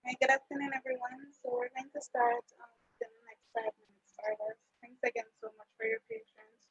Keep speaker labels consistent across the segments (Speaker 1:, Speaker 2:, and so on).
Speaker 1: Hi, good afternoon, everyone. So we're going to start within the next 5 minutes or less. Thanks again so much for your patience.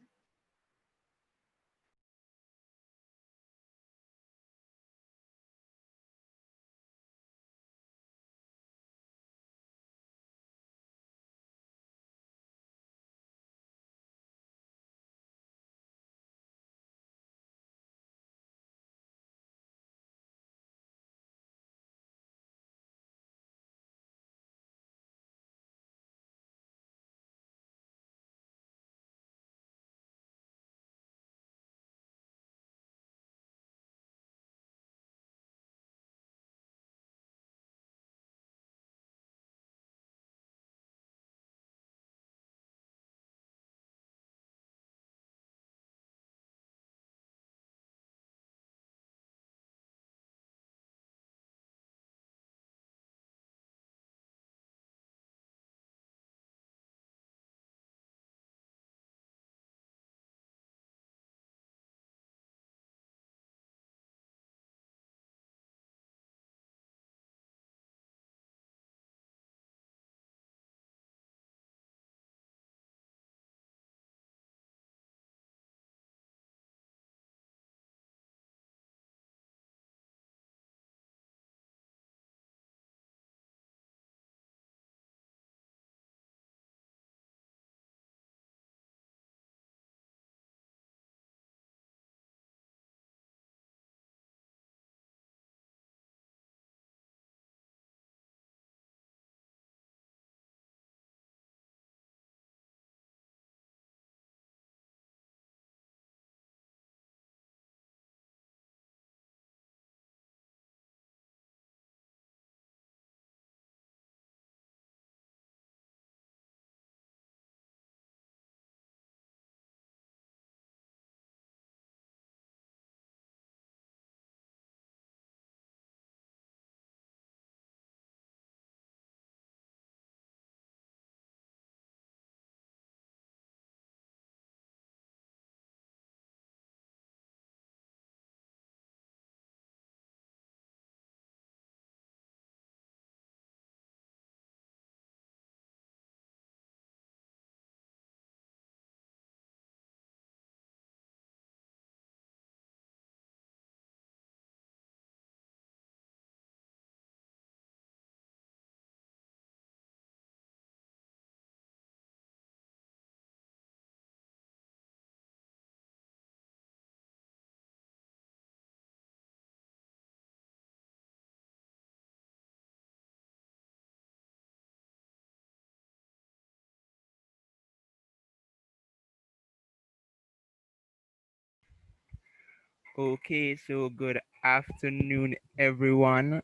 Speaker 2: Okay, so good afternoon, everyone.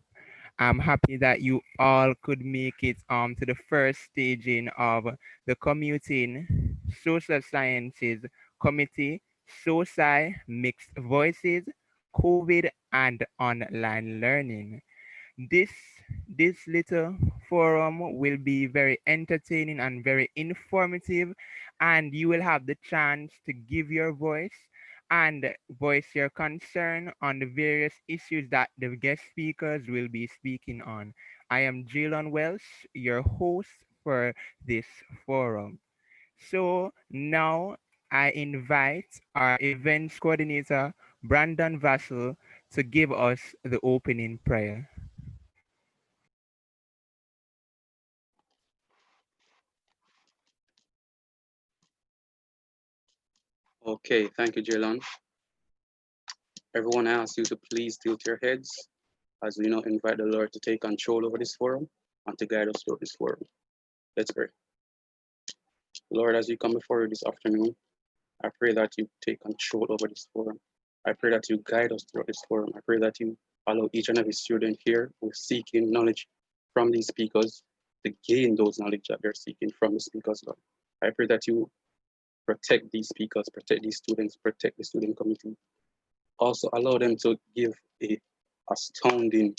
Speaker 2: I'm happy that you all could make it to the first staging of the Commuting Social Sciences Committee, SoSci Mixed Voices, COVID and Online Learning. This this little forum will be very entertaining and very informative, and you will have the chance to give your voice and voice your concern on the various issues that the guest speakers will be speaking on. I am Jalen Welsh, your host for this forum. So now I invite our events coordinator, Brandon Vassell, to give us the opening prayer.
Speaker 3: Okay, thank you, Jalen. Everyone, I ask you to please tilt your heads as we now invite the Lord to take control over this forum and to guide us through this forum. Let's pray. Lord, as we come before you this afternoon, I pray that you take control over this forum. I pray that you guide us through this forum. I pray that you allow each and every student here who is seeking knowledge from these speakers to gain those knowledge that they're seeking from the speakers, Lord. I pray that you protect these speakers, protect these students, protect the student community. Also allow them to give a astounding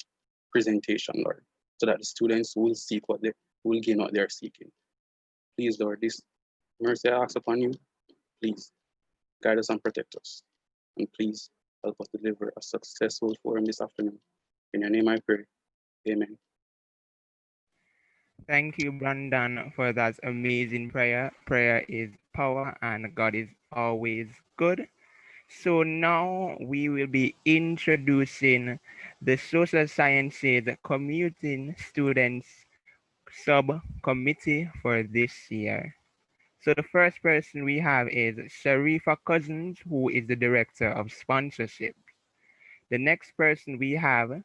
Speaker 3: presentation, Lord, so that the students will seek what they will gain what they're seeking. Please, Lord, this mercy I ask upon you, please guide us and protect us. And please help us deliver a successful forum this afternoon. In your name I pray. Amen.
Speaker 2: Thank you, Brandon, for that amazing prayer. Prayer is power, and God is always good. So now we will be introducing the social sciences commuting students subcommittee for this year. So the first person we have is Sharifa Cousins, who is the director of sponsorship. The next person we have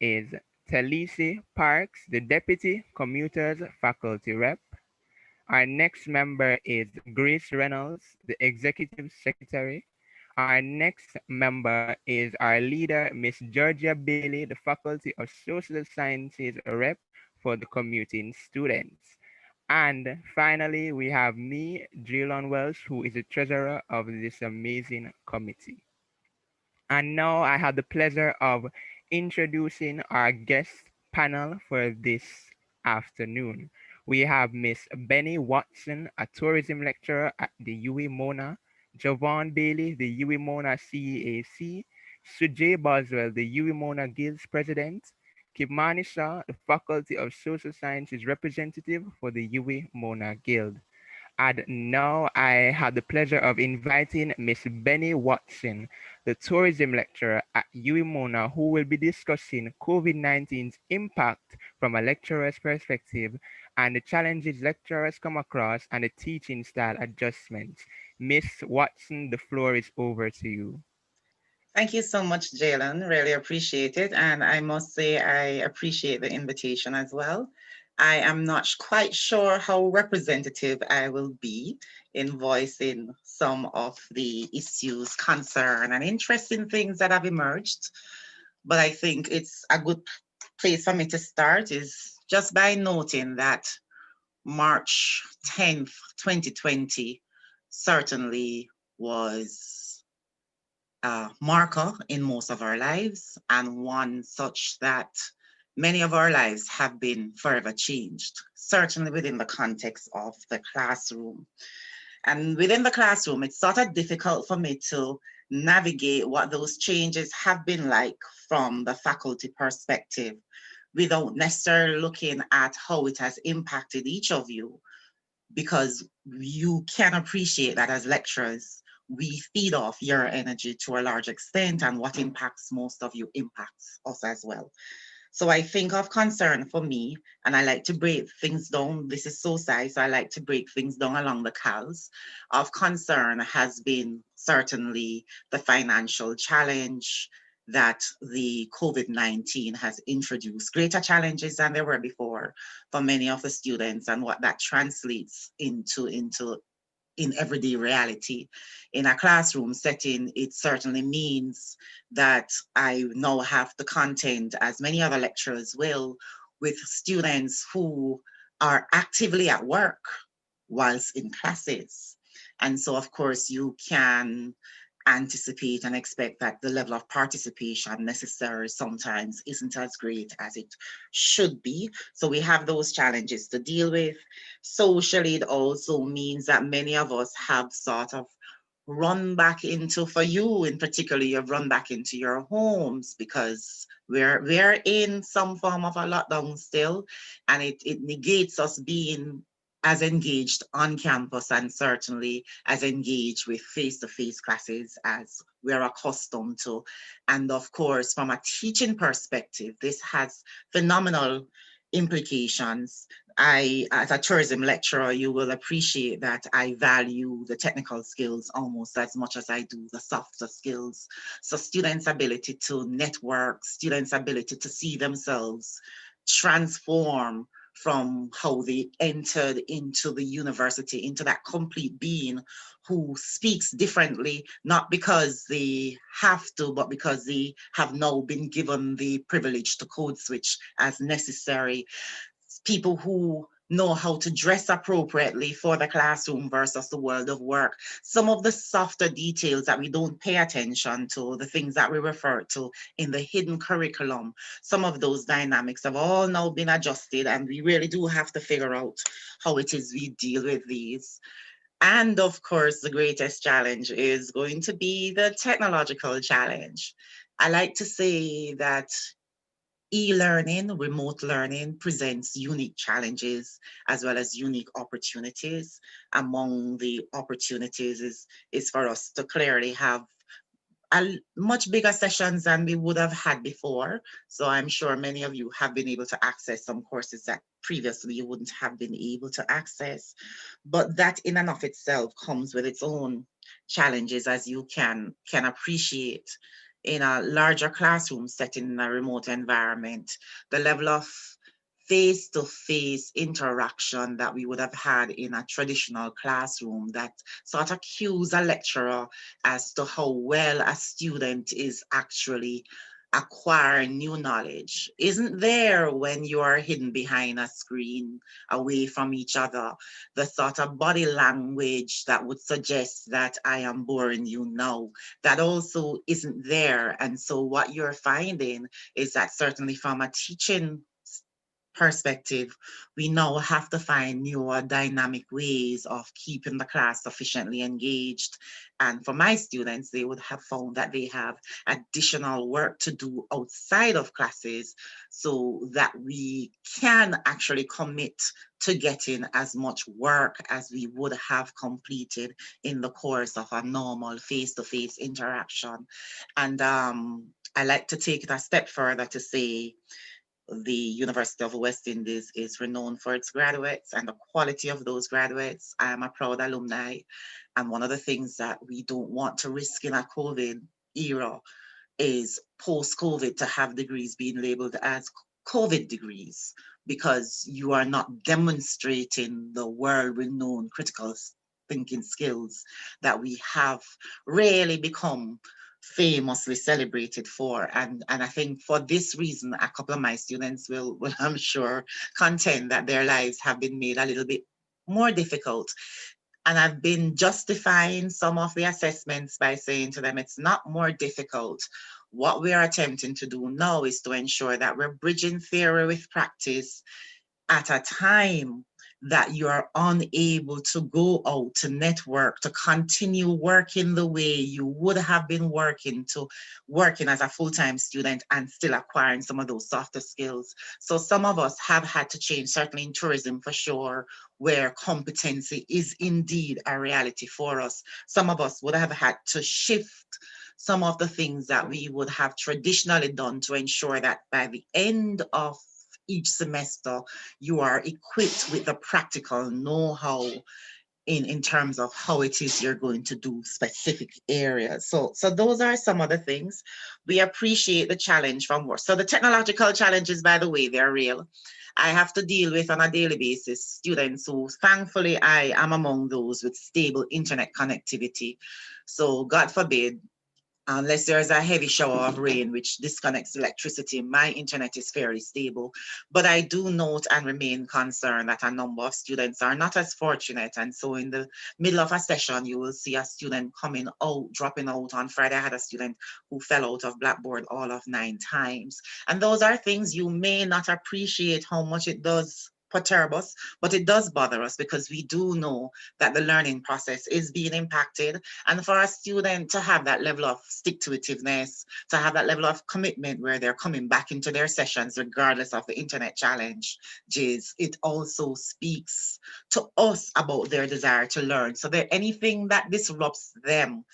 Speaker 2: is Talisi Parks, the deputy commuters faculty rep. Our next member is Grace Reynolds, the executive secretary. Our next member is our leader, Miss Georgia Bailey, the Faculty of Social Sciences rep for the commuting students. And finally, we have me, Jalen Welsh, who is the treasurer of this amazing committee. And now I have the pleasure of introducing our guest panel for this afternoon. We have Miss Benny Watson, a tourism lecturer at the UWI Mona, Javon Bailey, the UWI Mona CEAC, Sujay Boswell, the UWI Mona Guild's president, Kimani Shah, the Faculty of Social Sciences representative for the UWI Mona Guild. And now I had the pleasure of inviting Miss Benny Watson, the tourism lecturer at UWI Mona, who will be discussing COVID-19's impact from a lecturer's perspective and the challenges lecturers come across and the teaching style adjustments. Miss Watson, the floor is over to you.
Speaker 4: Thank you so much, Jalen. Really appreciate it. And I must say, I appreciate the invitation as well. I am not quite sure how representative I will be in voicing some of the issues, concern, and interesting things that have emerged. But I think it's a good place for me to start is just by noting that March 10th, 2020 certainly was marker in most of our lives, and one such that many of our lives have been forever changed, certainly within the context of the classroom. And within the classroom, it's sort of difficult for me to navigate what those changes have been like from the faculty perspective without necessarily looking at how it has impacted each of you, because you can appreciate that as lecturers, we feed off your energy to a large extent, and what impacts most of you impacts us as well. So I think of concern for me, and I like to break things down. This is SoSci, so I like to break things down along the cows. Of concern has been certainly the financial challenge that the COVID-19 has introduced, greater challenges than there were before for many of the students, and what that translates into in everyday reality. In a classroom setting, it certainly means that I now have to contend, as many other lecturers will, with students who are actively at work whilst in classes. And so, of course, you can anticipate and expect that the level of participation necessary sometimes isn't as great as it should be. So we have those challenges to deal with. Socially, it also means that many of us have sort of run back into, for you in particular, you've run back into your homes because we're in some form of a lockdown still, and it negates us being as engaged on campus, and certainly as engaged with face-to-face classes as we're accustomed to. And of course, from a teaching perspective, this has phenomenal implications. As a tourism lecturer, you will appreciate that I value the technical skills almost as much as I do the softer skills. So students' ability to network, students' ability to see themselves transform from how they entered into the university, into that complete being who speaks differently, not because they have to, but because they have now been given the privilege to code switch as necessary. People who know how to dress appropriately for the classroom versus the world of work. Some of the softer details that we don't pay attention to, the things that we refer to in the hidden curriculum, some of those dynamics have all now been adjusted, and we really do have to figure out how it is we deal with these. And of course, the greatest challenge is going to be the technological challenge. I like to say that E-learning, remote learning presents unique challenges as well as unique opportunities. Among the opportunities is for us to clearly have much bigger sessions than we would have had before. So I'm sure many of you have been able to access some courses that previously you wouldn't have been able to access. But that in and of itself comes with its own challenges, as you can appreciate in a larger classroom setting in a remote environment. The level of face-to-face interaction that we would have had in a traditional classroom that sort of cues a lecturer as to how well a student is actually acquiring new knowledge isn't there when you are hidden behind a screen away from each other. The sort of body language that would suggest that I am boring you now, that also isn't there. And so what you're finding is that certainly from a teaching perspective, we now have to find newer dynamic ways of keeping the class sufficiently engaged. And for my students, they would have found that they have additional work to do outside of classes so that we can actually commit to getting as much work as we would have completed in the course of a normal face-to-face interaction. And I like to take it a step further to say the University of the West Indies is renowned for its graduates and the quality of those graduates. I am a proud alumni. And one of the things that we don't want to risk in a COVID era is post-COVID to have degrees being labeled as COVID degrees because you are not demonstrating the world-renowned critical thinking skills that we have really become famously celebrated for. And I think for this reason, a couple of my students will I'm sure, contend that their lives have been made a little bit more difficult. And I've been justifying some of the assessments by saying to them, it's not more difficult. What we are attempting to do now is to ensure that we're bridging theory with practice at a time that you are unable to go out to network, to continue working the way you would have been working, to working as a full-time student and still acquiring some of those softer skills. So some of us have had to change, certainly in tourism for sure, where competency is indeed a reality for us. Some of us would have had to shift some of the things that we would have traditionally done to ensure that by the end of each semester, you are equipped with the practical know-how in terms of how it is you're going to do specific areas. So those are some of the things. We appreciate the challenge from work. So the technological challenges, by the way, they're real. I have to deal with on a daily basis students who, thankfully, I am among those with stable internet connectivity. So God forbid, unless there's a heavy shower of rain which disconnects electricity, my internet is fairly stable. But I do note and remain concerned that a number of students are not as fortunate. And so in the middle of a session, you will see a student coming out, dropping out. On Friday, I had a student who fell out of Blackboard all of 9 times. And those are things you may not appreciate how much it does perturb us, but it does bother us because we do know that the learning process is being impacted. And for a student to have that level of stick-to-itiveness, to have that level of commitment where they're coming back into their sessions regardless of the internet challenge, Jays, it also speaks to us about their desire to learn. So there anything that disrupts them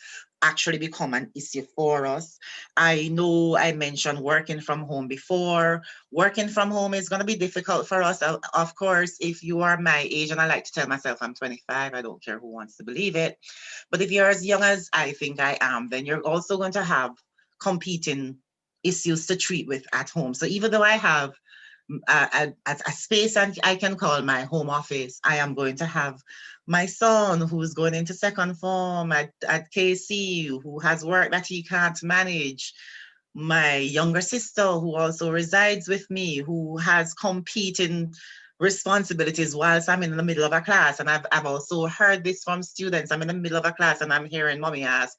Speaker 4: actually become an issue for us. I know I mentioned working from home before. Working from home is going to be difficult for us. Of course, if you are my age, and I like to tell myself I'm 25, I don't care who wants to believe it. But if you're as young as I think I am, then you're also going to have competing issues to treat with at home. So even though I have a space and I can call my home office, I am going to have my son who's going into second form at KC, who has work that he can't manage, my younger sister who also resides with me, who has competing responsibilities whilst I'm in the middle of a class. And I've also heard this from students. I'm in the middle of a class and I'm hearing mommy ask,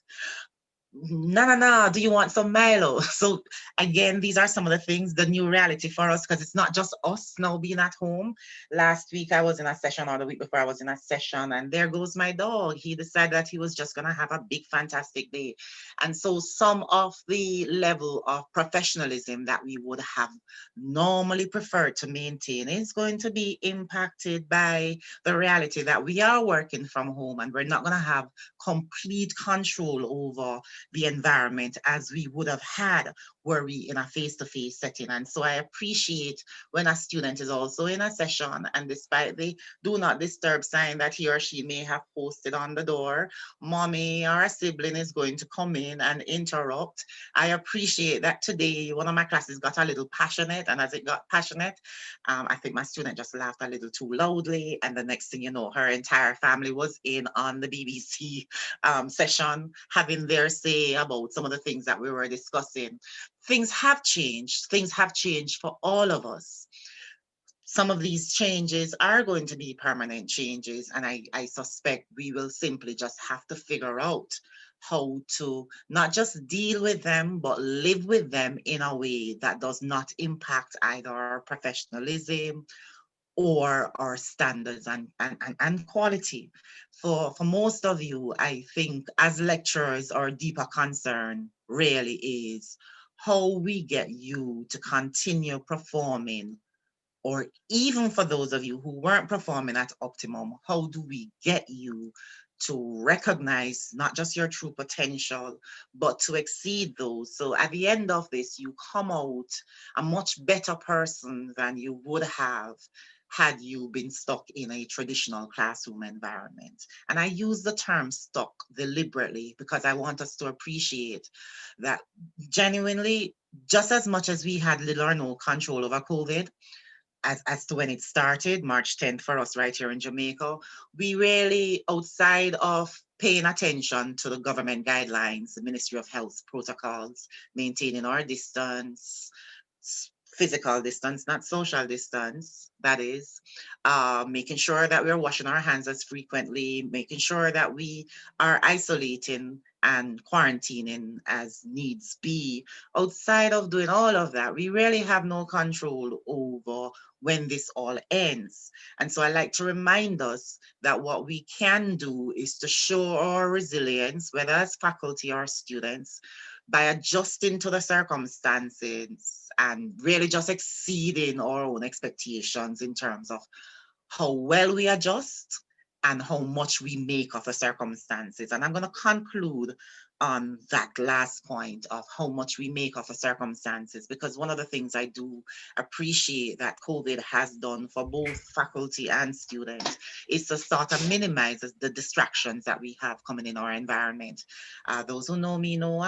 Speaker 4: no, no, no, do you want some Milo? So again, these are some of the things, the new reality for us, because it's not just us now being at home. Last week I was in a session, or the week before I was in a session, and there goes my dog. He decided that he was just gonna have a big fantastic day. And so some of the level of professionalism that we would have normally preferred to maintain is going to be impacted by the reality that we are working from home, and we're not gonna have complete control over the environment as we would have had were we in a face-to-face setting. And so I appreciate when a student is also in a session, and despite the do not disturb sign that he or she may have posted on the door, mommy or a sibling is going to come in and interrupt. I appreciate that today one of my classes got a little passionate, and as it got passionate, I think my student just laughed a little too loudly, and the next thing you know, her entire family was in on the BBC session, having their say about some of the things that we were discussing. Things have changed. Things have changed for all of us. Some of these changes are going to be permanent changes, and I suspect we will simply just have to figure out how to not just deal with them, but live with them in a way that does not impact either our professionalism or our standards and quality. For most of you, I think as lecturers, our deeper concern really is how we get you to continue performing, or even for those of you who weren't performing at optimum, how do we get you to recognize not just your true potential, but to exceed those? So at the end of this, you come out a much better person than you would have had you been stuck in a traditional classroom environment. And I use the term stuck deliberately because I want us to appreciate that genuinely, just as much as we had little or no control over COVID, as to when it started, March 10th for us right here in Jamaica, we really, outside of paying attention to the government guidelines, the Ministry of Health protocols, maintaining our distance, physical distance, not social distance, that is, making sure that we're washing our hands as frequently, making sure that we are isolating and quarantining as needs be. Outside of doing all of that, we really have no control over when this all ends. And so I like to remind us that what we can do is to show our resilience, whether as faculty or students, by adjusting to the circumstances and really just exceeding our own expectations in terms of how well we adjust and how much we make of the circumstances. And I'm going to conclude on that last point of how much we make of the circumstances, because one of the things I do appreciate that COVID has done for both faculty and students is to sort of minimize the distractions that we have coming in our environment. Those who know me know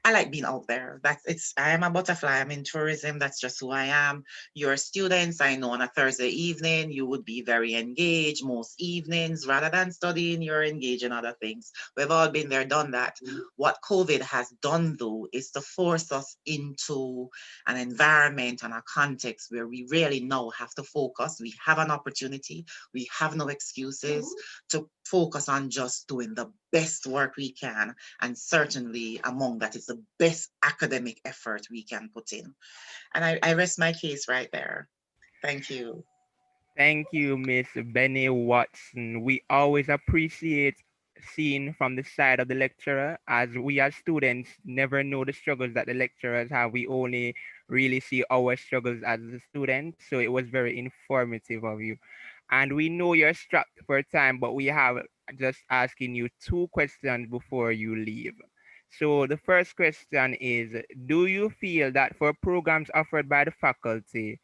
Speaker 4: I like being out there. I am a butterfly. I'm in tourism. That's just who I am. Your students, I know on a Thursday evening, you would be very engaged most evenings. Rather than studying, you're engaged in other things. We've all been there, done that. What COVID has done, though, is to force us into an environment and a context where we really now have to focus. We have an opportunity. We have no excuses to focus on just doing the best work we can. And certainly among that is the best academic effort we can put in. And I rest my case right there. Thank you.
Speaker 2: Thank you, Miss Benny Watson. We always appreciate seeing from the side of the lecturer, as we as students never know the struggles that the lecturers have. We only really see our struggles as the students. So it was very informative of you. And we know you're strapped for time, but we have just asking you two questions before you leave. So the first question is, do you feel that for programs offered by the faculty,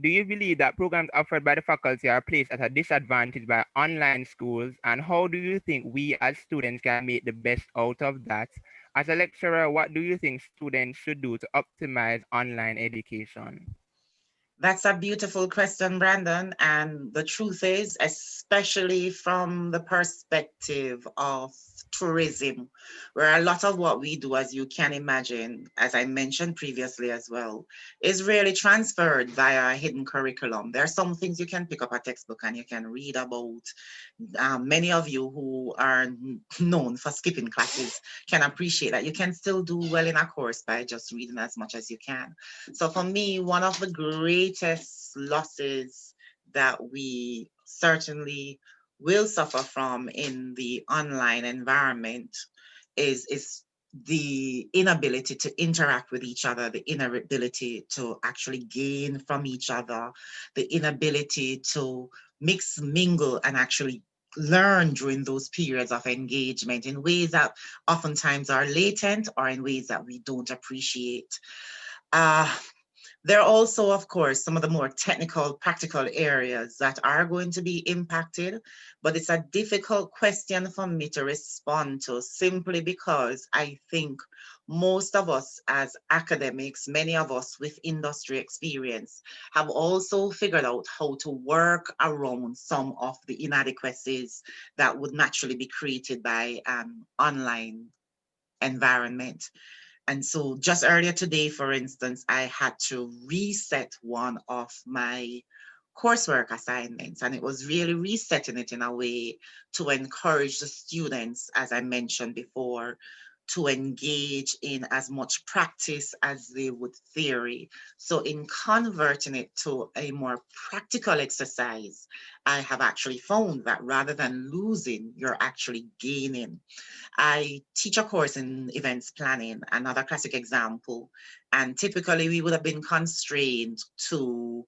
Speaker 2: do you believe that programs offered by the faculty are placed at a disadvantage by online schools? And how do you think we as students can make the best out of that? As a lecturer, what do you think students should do to optimize online education?
Speaker 4: That's a beautiful question, Brandon. And the truth is, especially from the perspective of tourism, where a lot of what we do, as you can imagine, as I mentioned previously as well, is really transferred via a hidden curriculum. There are some things you can pick up a textbook and you can read about. Many of you who are known for skipping classes can appreciate that you can still do well in a course by just reading as much as you can. So for me, one of the greatest losses that we certainly will suffer from in the online environment is the inability to interact with each other, the inability to actually gain from each other, the inability to mix, mingle, and actually learn during those periods of engagement in ways that oftentimes are latent or in ways that we don't appreciate. Uh, there are also, of course, some of the more technical, practical areas that are going to be impacted, but it's a difficult question for me to respond to simply because I think most of us as academics, many of us with industry experience, have also figured out how to work around some of the inadequacies that would naturally be created by an online environment. And so just earlier today, for instance, I had to reset one of my coursework assignments, and it was really resetting it in a way to encourage the students, as I mentioned before, to engage in as much practice as they would theory. So in converting it to a more practical exercise, I have actually found that rather than losing, you're actually gaining. I teach a course in events planning, another classic example. And typically we would have been constrained to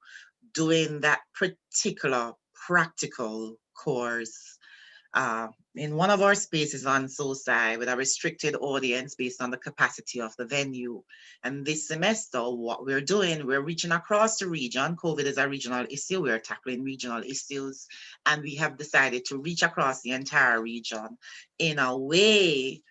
Speaker 4: doing that particular practical course in one of our spaces on SoSci with a restricted audience based on the capacity of the venue. And this semester, what we're doing, we're reaching across the region. COVID is a regional issue. We're tackling regional issues. And we have decided to reach across the entire region in a way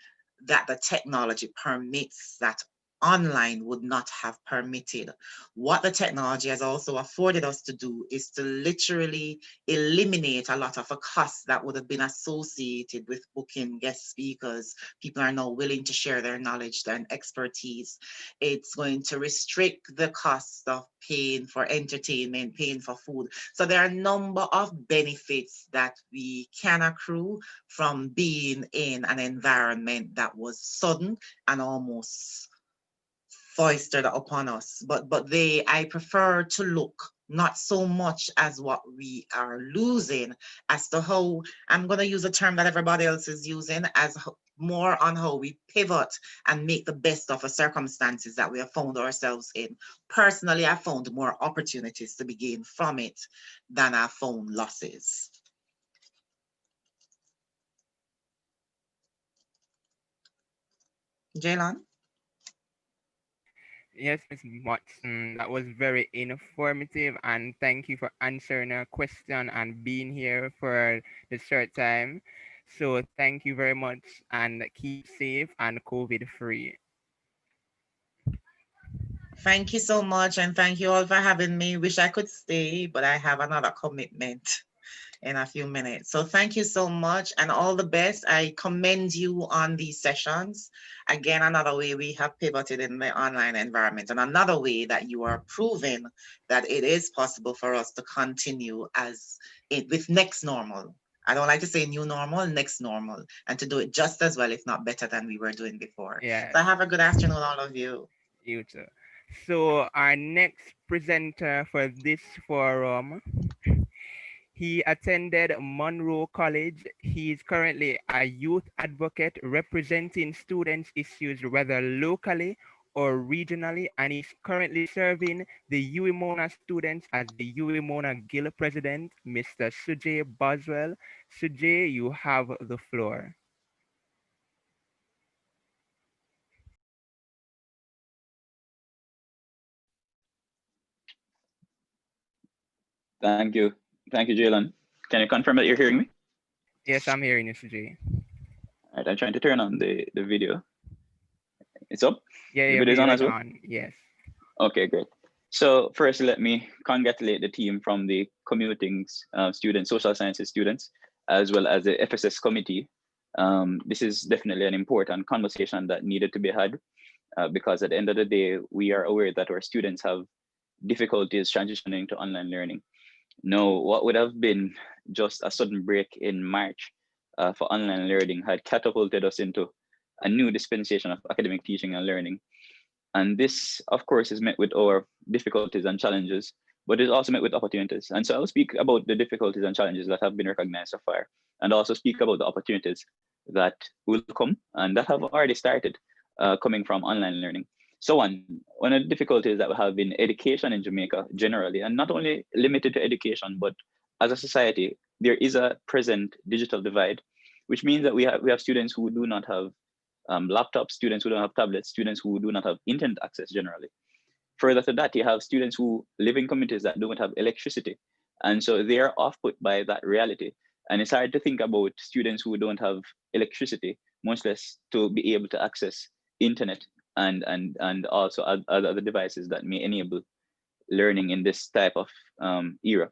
Speaker 4: that the technology permits that online would not have permitted. What the technology has also afforded us to do is to literally eliminate a lot of the costs that would have been associated with booking guest speakers. People are now willing to share their knowledge and expertise. It's going to restrict the cost of paying for entertainment, paying for food. So there are a number of benefits that we can accrue from being in an environment that was sudden and almost foisted upon us. But I prefer to look not so much as what we are losing as to how, I'm going to use a term that everybody else is using, as more on how we pivot and make the best of the circumstances that we have found ourselves in. Personally, I found more opportunities to be gained from it than I found losses. Jaylon?
Speaker 2: Yes, Ms. Watson, that was very informative, and thank you for answering our question and being here for the short time. So thank you very much, and keep safe and COVID free.
Speaker 4: Thank you so much, and thank you all for having me. Wish I could stay, but I have another commitment in a few minutes. So thank you so much and all the best. I commend you on these sessions. Again, another way we have pivoted in the online environment, and another way that you are proving that it is possible for us to continue as it with next normal. I don't like to say new normal, next normal, and to do it just as well, if not better than we were doing before.
Speaker 2: Yes,
Speaker 4: So have a good afternoon, all of you.
Speaker 2: you too. So our next presenter for this forum, he attended Monroe College. He is currently a youth advocate representing students' issues whether locally or regionally, and is currently serving the UWI-Mona students as the UWI-Mona Guild President, Mr. Sujay Boswell. Sujay, you have the floor.
Speaker 5: Thank you. Thank you, Jalen. Can you confirm that you're hearing me?
Speaker 2: Yes, I'm hearing you, Sujay.
Speaker 5: All right, I'm trying to turn on the video. It's up?
Speaker 2: Yeah,
Speaker 5: The
Speaker 2: your
Speaker 5: video's on
Speaker 2: video
Speaker 5: as
Speaker 2: is
Speaker 5: well?
Speaker 2: on. Yes.
Speaker 5: Okay, great. So first, let me congratulate the team from the commuting students, social sciences students, as well as the FSS committee This is definitely an important conversation that needed to be had, because at the end of the day, we are aware that our students have difficulties transitioning to online learning. No, what would have been just a sudden break in March for online learning had catapulted us into a new dispensation of academic teaching and learning. And this, of course, is met with our difficulties and challenges, but is also met with opportunities. And so I'll speak about the difficulties and challenges that have been recognized so far, and also speak about the opportunities that will come and that have already started coming from online learning. So one of the difficulties that we have in education in Jamaica generally, and not only limited to education, but as a society, there is a present digital divide, which means that we have students who do not have laptops, students who don't have tablets, students who do not have internet access generally. Further to that, you have students who live in communities that don't have electricity. And so they are off put by that reality. And it's hard to think about students who don't have electricity, much less to be able to access internet and also other devices that may enable learning in this type of era.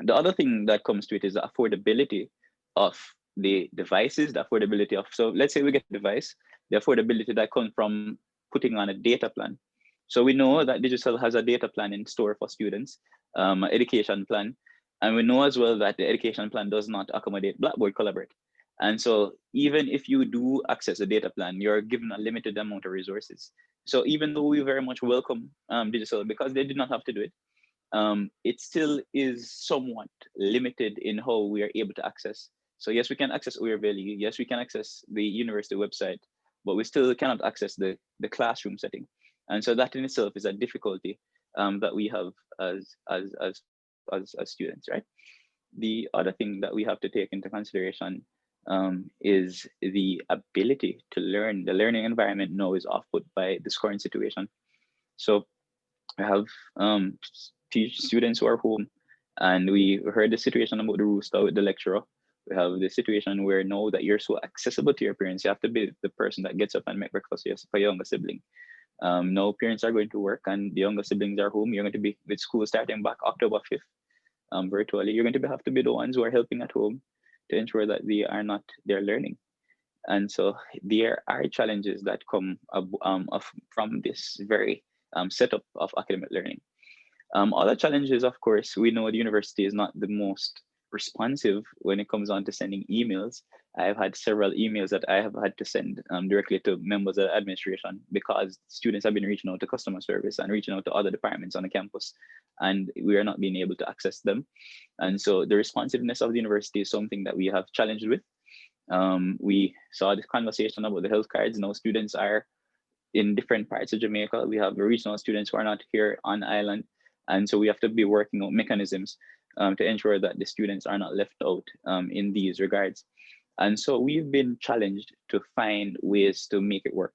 Speaker 5: The other thing that comes to it is the affordability of the devices, the affordability of, so let's say we get a device, the affordability that comes from putting on a data plan. So we know that Digital has a data plan in store for students, education plan. And we know as well that the education plan does not accommodate Blackboard Collaborate. And so even if you do access a data plan, you're given a limited amount of resources. So even though we very much welcome Digital because they did not have to do it, it still is somewhat limited in how we are able to access. So yes, we can access OER Value. Yes, we can access the university website, but we still cannot access the classroom setting. And so that in itself is a difficulty that we have as students, right? The other thing that we have to take into consideration is the ability to learn. The learning environment now is off put by this current situation. So I have teach students who are home, and we heard the situation about the rooster with the lecturer. We have the situation where now that you're so accessible to your parents, you have to be the person that gets up and make breakfast for your younger sibling. Now parents are going to work and the younger siblings are home. You're going to be with school starting back October 5th virtually. You're going to have to be the ones who are helping at home to ensure that they are not they're learning. And so there are challenges that come from this very setup of academic learning. Other challenges, of course, we know the university is not the most responsive when it comes on to sending emails. I've had several emails that I have had to send directly to members of the administration because students have been reaching out to customer service and reaching out to other departments on the campus, and we are not being able to access them. And so the responsiveness of the university is something that we have challenged with. We saw this conversation about the health cards. Now students are in different parts of Jamaica. We have regional students who are not here on island. And so we have to be working on mechanisms to ensure that the students are not left out in these regards. And so we've been challenged to find ways to make it work.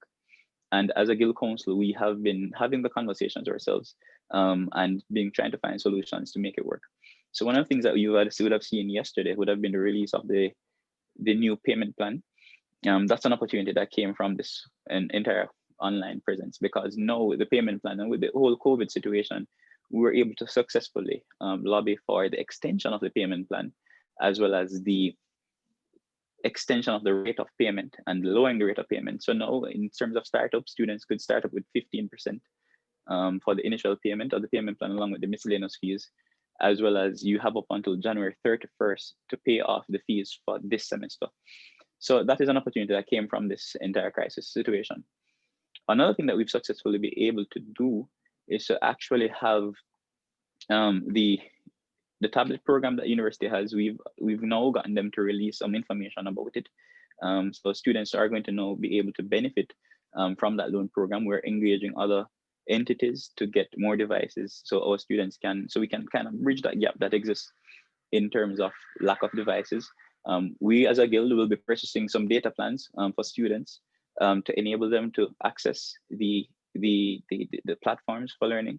Speaker 5: And as a guild council, we have been having the conversations ourselves and being trying to find solutions to make it work. So one of the things that you would have seen yesterday would have been the release of the new payment plan. That's an opportunity that came from this entire online presence, because now with the payment plan and with the whole COVID situation, we were able to successfully lobby for the extension of the payment plan, as well as the extension of the rate of payment and lowering the rate of payment. So now in terms of startups, students could start up with 15% for the initial payment of the payment plan along with the miscellaneous fees, as well as you have up until January 31st to pay off the fees for this semester. So that is an opportunity that came from this entire crisis situation. Another thing that we've successfully been able to do is to actually have the tablet program that university has. We've now gotten them to release some information about it. So students are going to now be able to benefit from that loan program. We're engaging other entities to get more devices so our students can, so we can kind of bridge that gap that exists in terms of lack of devices. We as a guild will be purchasing some data plans for students to enable them to access the platforms for learning.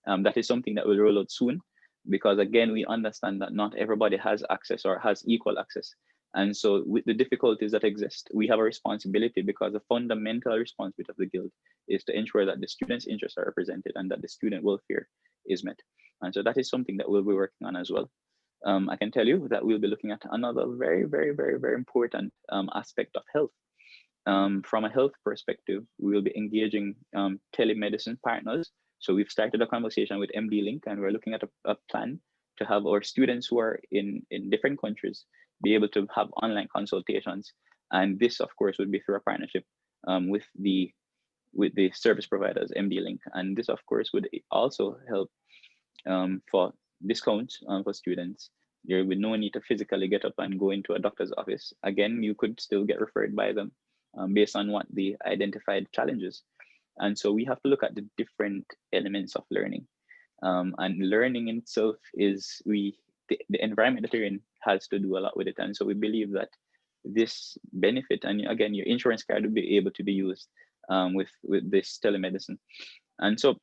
Speaker 5: That is something that will roll out soon, because again, we understand that not everybody has access or has equal access. And so with the difficulties that exist, we have a responsibility, because the fundamental responsibility of the guild is to ensure that the students' interests are represented and that the student welfare is met. And so that is something that we'll be working on as well. I can tell you that we'll be looking at another very, very, very, very important aspect of health. From a health perspective, we will be engaging telemedicine partners. So we've started a conversation with MD Link, and we're looking at a plan to have our students who are in different countries be able to have online consultations. And this, of course, would be through a partnership with the service providers, MD Link. And this, of course, would also help for discounts for students. There would no need to physically get up and go into a doctor's office. Again, you could still get referred by them based on what the identified challenges. And so we have to look at the different elements of learning. And learning in itself is the environment that you're in has to do a lot with it. And so we believe that this benefit, and again, your insurance card will be able to be used with this telemedicine. And so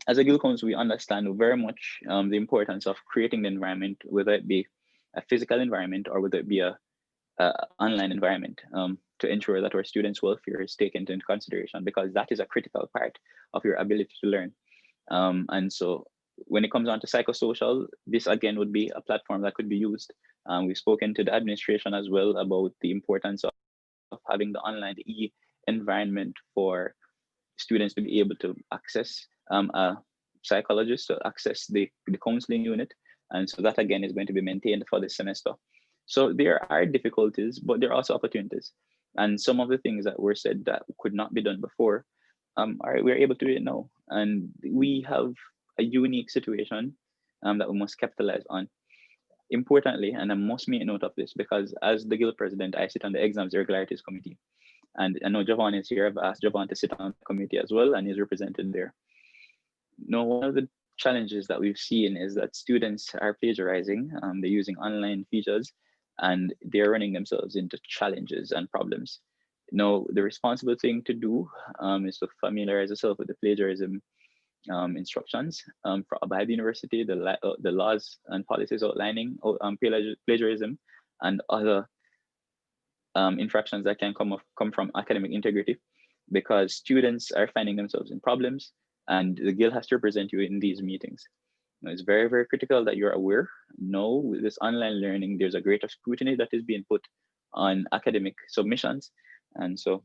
Speaker 5: as a Guild Council, we understand very much the importance of creating the environment, whether it be a physical environment or whether it be a online environment, to ensure that our students' welfare is taken into consideration, because that is a critical part of your ability to learn. And so when it comes on to psychosocial, this again would be a platform that could be used. We've spoken to the administration as well about the importance of having the online, the environment for students to be able to access a psychologist, to access the counseling unit. And so that again is going to be maintained for this semester. So there are difficulties, but there are also opportunities. And some of the things that were said that could not be done before, we're able to do it now. And we have a unique situation that we must capitalize on. Importantly, and I must make note of this because as the guild president, I sit on the exams irregularities committee. And I know Javon is here. I've asked Javon to sit on the committee as well, and he's represented there. Now, one of the challenges that we've seen is that students are plagiarizing. They're using online features, and they're running themselves into challenges and problems. Now, the responsible thing to do is to familiarize yourself with the plagiarism instructions by the university, the laws and policies outlining plagiarism and other infractions that can come from academic integrity, because students are finding themselves in problems and the guild has to represent you in these meetings. Now, it's very, very critical that you're aware. No, with this online learning, there's a greater scrutiny that is being put on academic submissions. And so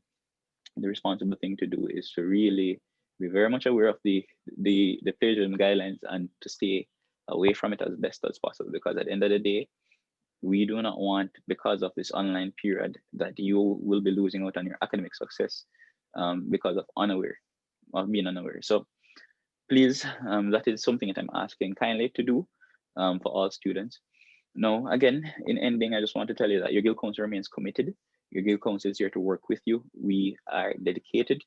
Speaker 5: the responsible thing to do is to really be very much aware of the plagiarism guidelines and to stay away from it as best as possible, because at the end of the day, we do not want, because of this online period, that you will be losing out on your academic success because of being unaware. So please, that is something that I'm asking kindly to do for all students. Now, again, in ending, I just want to tell you that your Guild Council remains committed. Your Guild Council is here to work with you. We are dedicated,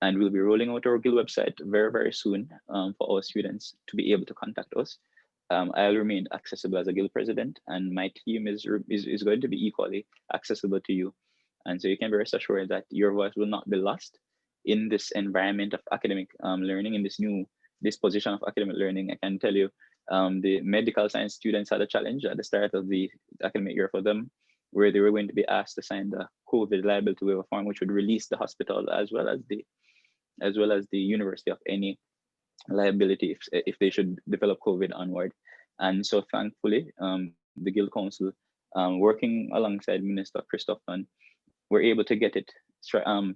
Speaker 5: and we'll be rolling out our Guild website very, very soon for our students to be able to contact us. I'll remain accessible as a Guild president, and my team is going to be equally accessible to you. And so you can be rest assured that your voice will not be lost in this environment of academic learning, in this position of academic learning. I can tell you, the medical science students had a challenge at the start of the academic year for them, where they were going to be asked to sign the COVID liability waiver form, which would release the hospital as well as the university of any liability if they should develop COVID onward. And so thankfully, the Guild Council, working alongside Minister Christophe, were able to get it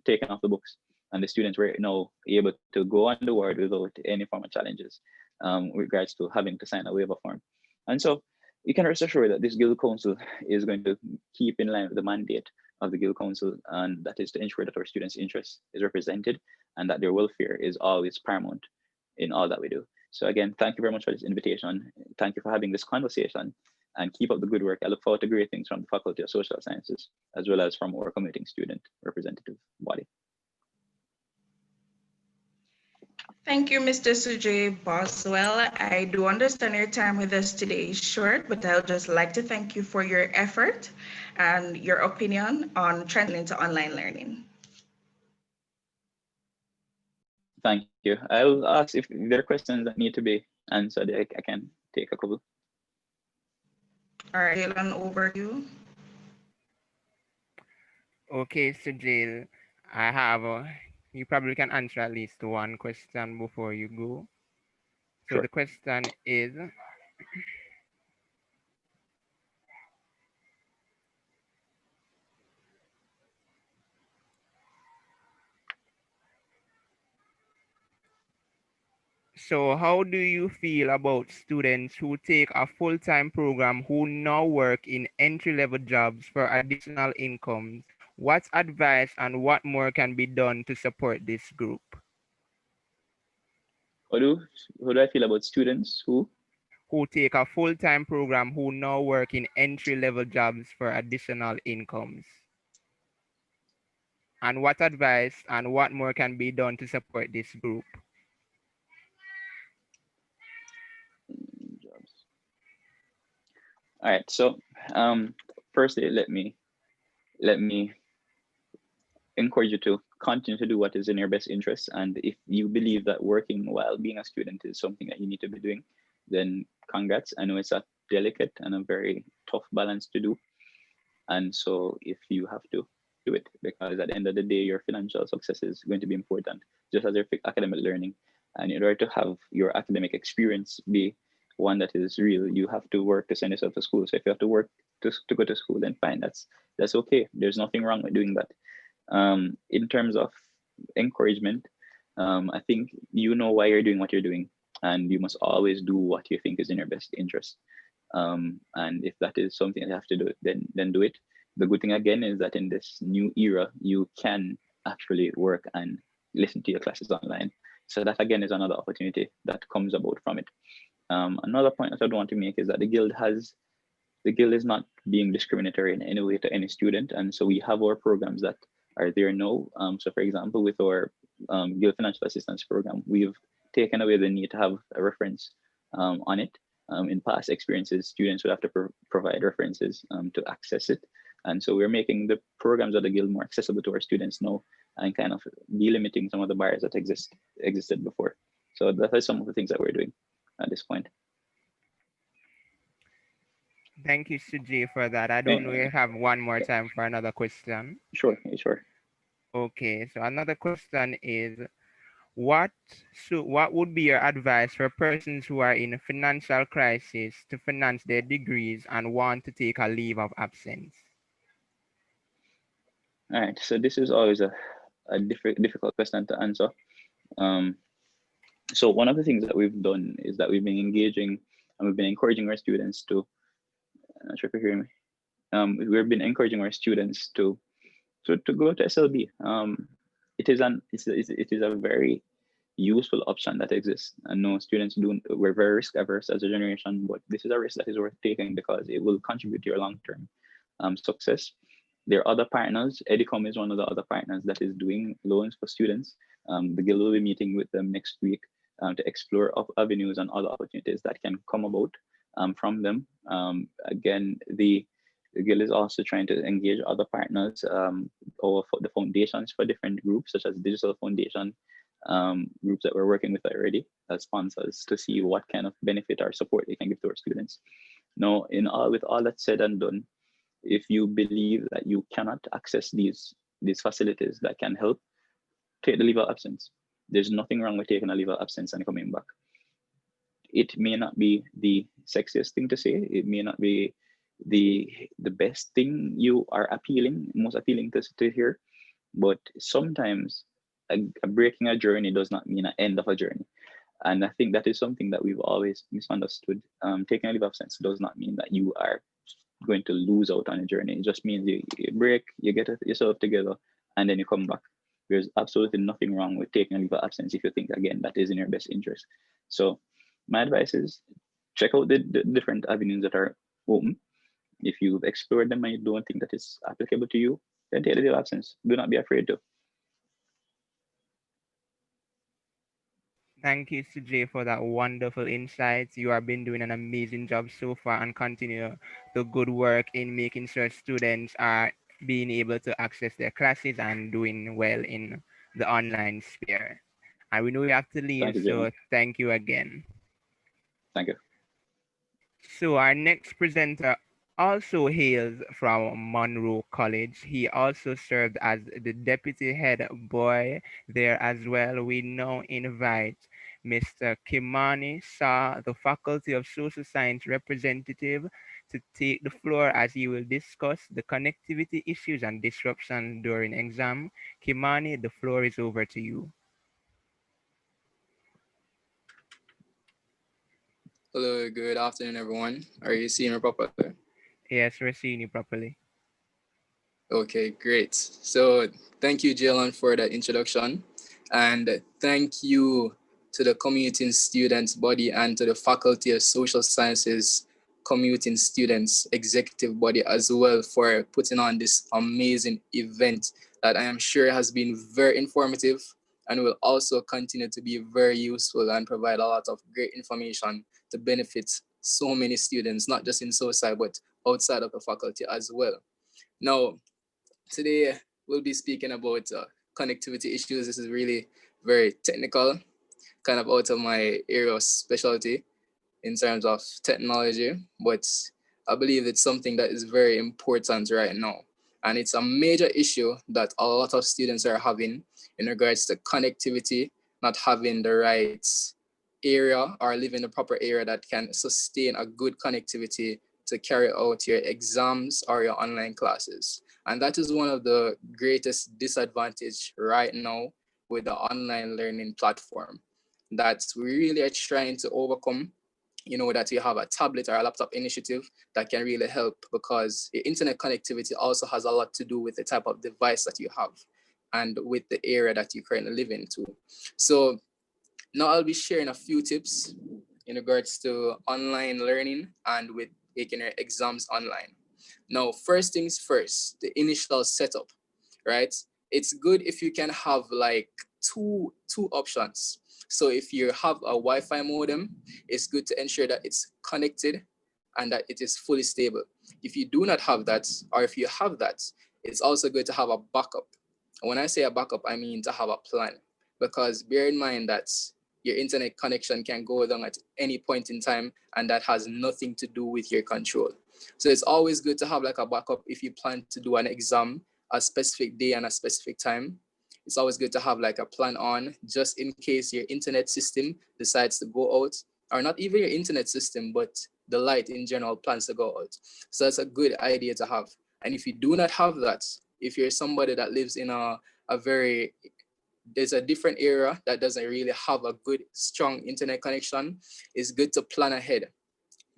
Speaker 5: taken off the books. And the students were now able to go on the ward without any form of challenges with regards to having to sign a waiver form. And so you can rest assured that this Guild Council is going to keep in line with the mandate of the Guild Council, and that is to ensure that our students' interest is represented and that their welfare is always paramount in all that we do. So again, thank you very much for this invitation. Thank you for having this conversation, and keep up the good work. I look forward to great things from the Faculty of Social Sciences, as well as from our committing student representative body.
Speaker 6: Thank you, Mr. Sujay Boswell. I do understand your time with us today is short, but I would just like to thank you for your effort and your opinion on transitioning to online learning.
Speaker 5: Thank you. I'll ask if there are questions that need to be answered. I can take a couple.
Speaker 6: All right, Jalen, over to you.
Speaker 2: Okay, so Jill, I have you probably can answer at least one question before you go. So
Speaker 5: Sure.
Speaker 2: the question is, So how do you feel about students who take a full-time program who now work in entry-level jobs for additional incomes? What advice and what more can be done to support this group?
Speaker 5: How do how do I feel about students who?
Speaker 2: Who take a full-time program who now work in entry-level jobs for additional incomes? And what advice and what more can be done to support this group?
Speaker 5: Jobs. All right. So, firstly, let me encourage you to continue to do what is in your best interest. And if you believe that working while being a student is something that you need to be doing, then congrats. I know it's a delicate and a very tough balance to do. And so if you have to do it, because at the end of the day, your financial success is going to be important, just as your academic learning. And in order to have your academic experience be one that is real, you have to work to send yourself to school. So if you have to work to go to school, then fine, that's okay. There's nothing wrong with doing that. In terms of encouragement, I think you know why you're doing what you're doing, and you must always do what you think is in your best interest. And if that is something you have to do, then do it. The good thing again is that in this new era, you can actually work and listen to your classes online. So that again is another opportunity that comes about from it. Another point that I'd want to make is that the guild is not being discriminatory in any way to any student. And so we have our programs that are there now. So for example, with our guild financial assistance program, we've taken away the need to have a reference on it. In past experiences, students would have to provide references to access it. And so we're making the programs of the guild more accessible to our students now and kind of delimiting some of the barriers that existed before. So that is some of the things that we're doing at this point.
Speaker 2: Thank you, Suji, for that. I don't know
Speaker 5: Eh,
Speaker 2: if you have one more
Speaker 5: yeah,
Speaker 2: time for another question.
Speaker 5: sure.
Speaker 2: Okay, so another question is what what would be your advice for persons who are in a financial crisis to finance their degrees and want to take a leave of absence?
Speaker 5: All right. So this is always a difficult question to answer. Um, so one of the things that we've done is that we've been engaging and we've been encouraging our students to, I'm not sure if you hear me. We've been encouraging our students to go to SLB. It is a very useful option that exists. And no students do, we're very risk averse as a generation, but this is a risk that is worth taking because it will contribute to your long-term success. There are other partners. Edicom is one of the other partners that is doing loans for students. The Guild will be meeting with them next week to explore avenues and other opportunities that can come about from them. Again, the Guild is also trying to engage other partners or for the foundations for different groups, such as Digital Foundation, groups that we're working with already as sponsors to see what kind of benefit or support they can give to our students. Now, with all that said and done, if you believe that you cannot access these facilities that can help, take the leave of absence. There's nothing wrong with taking a leave of absence and coming back. It may not be the sexiest thing to say. It may not be the best thing you are most appealing to hear, but sometimes a breaking a journey does not mean an end of a journey. And I think that is something that we've always misunderstood. Taking a leave of absence does not mean that you are going to lose out on a journey. It just means you break, you get yourself together, and then you come back. There's absolutely nothing wrong with taking a leave of absence if you think, again, that is in your best interest. So my advice is check out the different avenues that are open. If you've explored them and you don't think that it's applicable to you, then take the leave of absence. Do not be afraid to.
Speaker 2: Thank you, Sujay, for that wonderful insights. You have been doing an amazing job so far and continue the good work in making sure students are being able to access their classes and doing well in the online sphere. And we know we have to
Speaker 5: Thank
Speaker 2: leave,
Speaker 5: you, Jalen.
Speaker 2: so thank you again.
Speaker 5: Thank you.
Speaker 2: So our next presenter also hails from Monroe College. He also served as the deputy head boy there as well. We now invite Mr. Kimani Shah, the Faculty of Social Science representative, to take the floor as he will discuss the connectivity issues and disruptions during exam. Kimani, the floor is over to you.
Speaker 7: Hello, good afternoon, everyone. Are you seeing me properly?
Speaker 2: Yes, we're seeing you properly.
Speaker 7: Okay, great. So, thank you, Jalen, for that introduction. And thank you to the commuting students body and to the Faculty of Social Sciences commuting students executive body as well for putting on this amazing event that I am sure has been very informative and will also continue to be very useful and provide a lot of great information to benefit so many students, not just in SoSci, but outside of the faculty as well. Now, today we'll be speaking about connectivity issues. This is really very technical, kind of out of my area of specialty in terms of technology, but I believe it's something that is very important right now. And it's a major issue that a lot of students are having in regards to connectivity, not having the right area or live in the proper area that can sustain a good connectivity to carry out your exams or your online classes. And that is one of the greatest disadvantage right now with the online learning platform that we really are trying to overcome. You know, that you have a tablet or a laptop initiative that can really help, because your internet connectivity also has a lot to do with the type of device that you have and with the area that you currently live in too. So now I'll be sharing a few tips in regards to online learning and with taking your exams online. Now, first things first, the initial setup, right? It's good if you can have like two options. So if you have a Wi-Fi modem, it's good to ensure that it's connected and that it is fully stable. If you do not have that, or if you have that, it's also good to have a backup. And when I say a backup, I mean to have a plan, because bear in mind that your internet connection can go down at any point in time, and that has nothing to do with your control. So it's always good to have like a backup if you plan to do an exam a specific day and a specific time. It's always good to have like a plan on, just in case your internet system decides to go out, or not even your internet system, but the light in general plans to go out. So that's a good idea to have. And if you do not have that, if you're somebody that lives in a very, there's a different area that doesn't really have a good strong internet connection, it's good to plan ahead,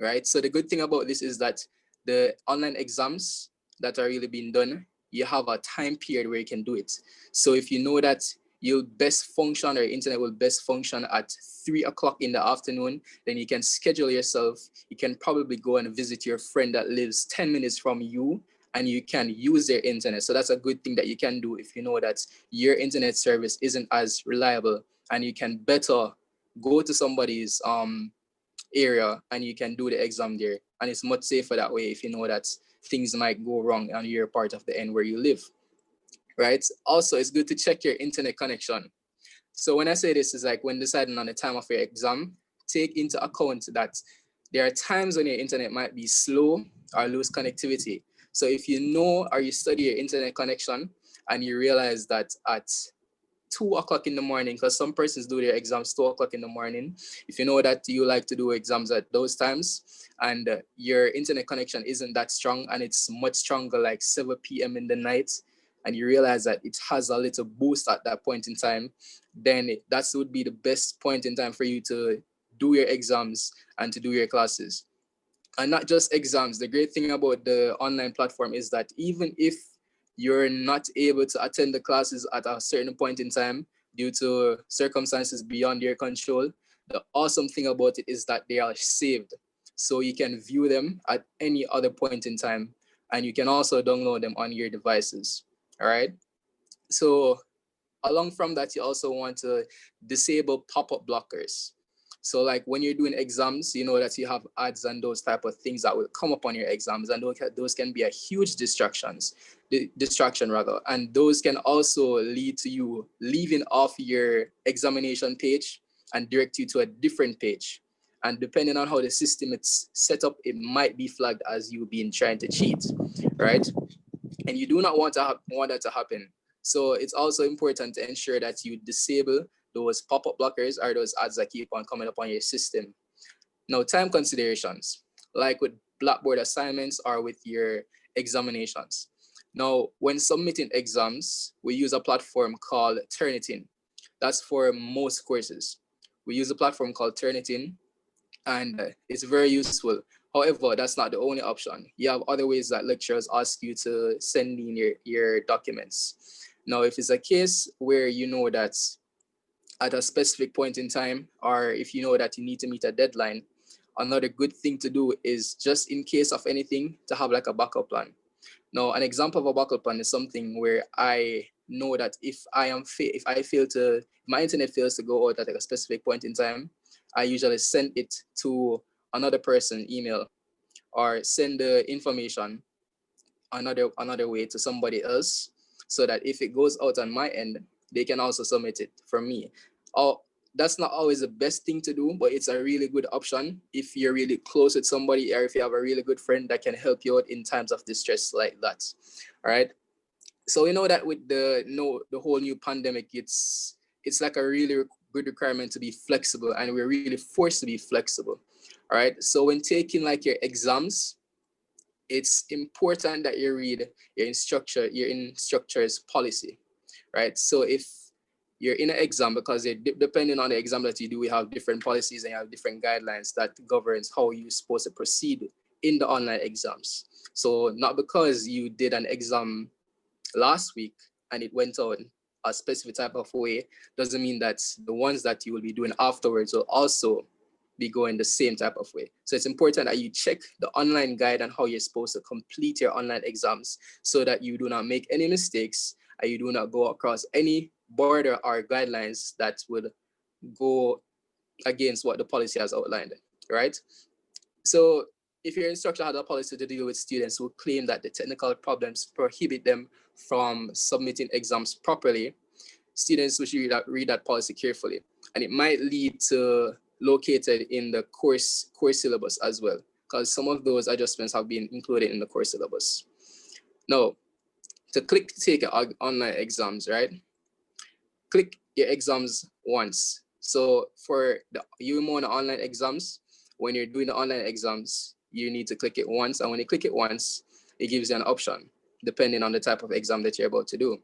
Speaker 7: right? So the good thing about this is that the online exams that are really being done, you have a time period where you can do it. So if you know that you'll best function, or internet will best function at 3 o'clock in the afternoon, then you can schedule yourself. You can probably go and visit your friend that lives 10 minutes from you, and you can use their internet. So that's a good thing that you can do if you know that your internet service isn't as reliable, and you can better go to somebody's area and you can do the exam there. And it's much safer that way if you know that things might go wrong on your part of the end where you live, right? Also, it's good to check your internet connection. So when I say this, is like when deciding on the time of your exam, take into account that there are times when your internet might be slow or lose connectivity. So if you know or you study your internet connection and you realize that at 2 o'clock in the morning, because some persons do their exams 2 o'clock in the morning. If you know that you like to do exams at those times, and your internet connection isn't that strong and it's much stronger like 7 p.m. in the night, and you realize that it has a little boost at that point in time, then that would be the best point in time for you to do your exams and to do your classes. And not just exams. The great thing about the online platform is that even if you're not able to attend the classes at a certain point in time due to circumstances beyond your control, the awesome thing about it is that they are saved. So you can view them at any other point in time, and you can also download them on your devices. All right. So along from that, you also want to disable pop-up blockers. So like when you're doing exams, you know that you have ads and those type of things that will come up on your exams, and those can be a huge distraction rather. And those can also lead to you leaving off your examination page and direct you to a different page. And depending on how the system is set up, it might be flagged as you being trying to cheat, right? And you do not want that to happen. So it's also important to ensure that you disable those pop-up blockers or those ads that keep on coming up on your system. Now, time considerations, like with Blackboard assignments or with your examinations. Now, when submitting exams, we use a platform called Turnitin. That's for most courses. We use a platform called Turnitin, and it's very useful. However, that's not the only option. You have other ways that lecturers ask you to send in your documents. Now, if it's a case where you know that at a specific point in time, or if you know that you need to meet a deadline, another good thing to do is, just in case of anything, to have like a backup plan. Now, an example of a backup plan is something where I know that if I fail to, if my internet fails to go out at like a specific point in time, I usually send it to another person email, or send the information another way to somebody else, so that if it goes out on my end, they can also submit it for me. Oh, that's not always the best thing to do, but it's a really good option if you're really close with somebody, or if you have a really good friend that can help you out in times of distress like that. All right. So we know that with the whole new pandemic, it's like a really good requirement to be flexible, and we're really forced to be flexible. All right. So when taking like your exams, it's important that you read your instructor's policy, right? So if you're in an exam, because depending on the exam that you do, we have different policies and you have different guidelines that governs how you're supposed to proceed in the online exams. So not because you did an exam last week and it went on a specific type of way, doesn't mean that the ones that you will be doing afterwards will also be going the same type of way. So it's important that you check the online guide on how you're supposed to complete your online exams, so that you do not make any mistakes and you do not go across any border or guidelines that would go against what the policy has outlined, right? So if your instructor had a policy to deal with students who claim that the technical problems prohibit them from submitting exams properly, students should read that policy carefully. And it might lead to located in the course syllabus as well, because some of those adjustments have been included in the course syllabus. Now, to click to take online exams, right? Click your exams once. So for the UMO and online exams, when you're doing the online exams, you need to click it once. And when you click it once, it gives you an option depending on the type of exam that you're about to do.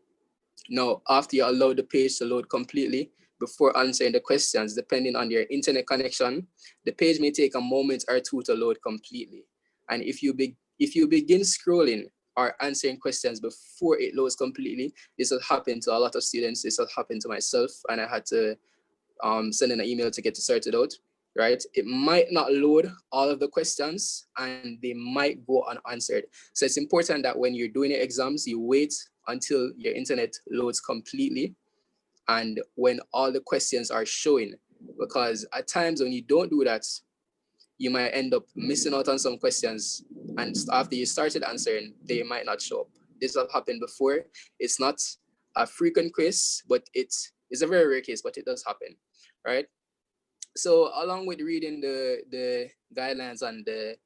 Speaker 7: Now, after you allow the page to load completely before answering the questions, depending on your internet connection, the page may take a moment or two to load completely. And if you begin scrolling or answering questions before it loads completely, this will happen to a lot of students. This will happen to myself, and I had to send in an email to get it sorted out. Right? It might not load all of the questions, and they might go unanswered. So it's important that when you're doing your exams, you wait until your internet loads completely and when all the questions are showing, because at times when you don't do that, you might end up missing out on some questions, and after you started answering, they might not show up. This has happened before. It's not a frequent case, but it's a very rare case, but it does happen, right? So along with reading the guidelines and the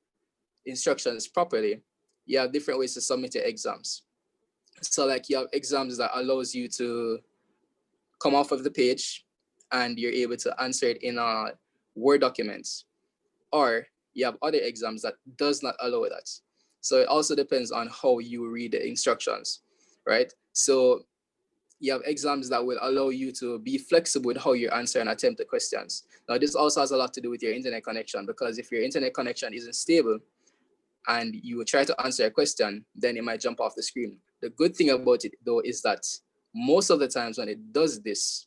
Speaker 7: instructions properly, you have different ways to submit your exams. So like you have exams that allows you to come off of the page and you're able to answer it in a Word documents, or you have other exams that does not allow that. So it also depends on how you read the instructions, right? So you have exams that will allow you to be flexible with how you answer and attempt the questions. Now, this also has a lot to do with your internet connection, because if your internet connection isn't stable and you try to answer a question, then it might jump off the screen. The good thing about it, though, is that most of the times when it does this,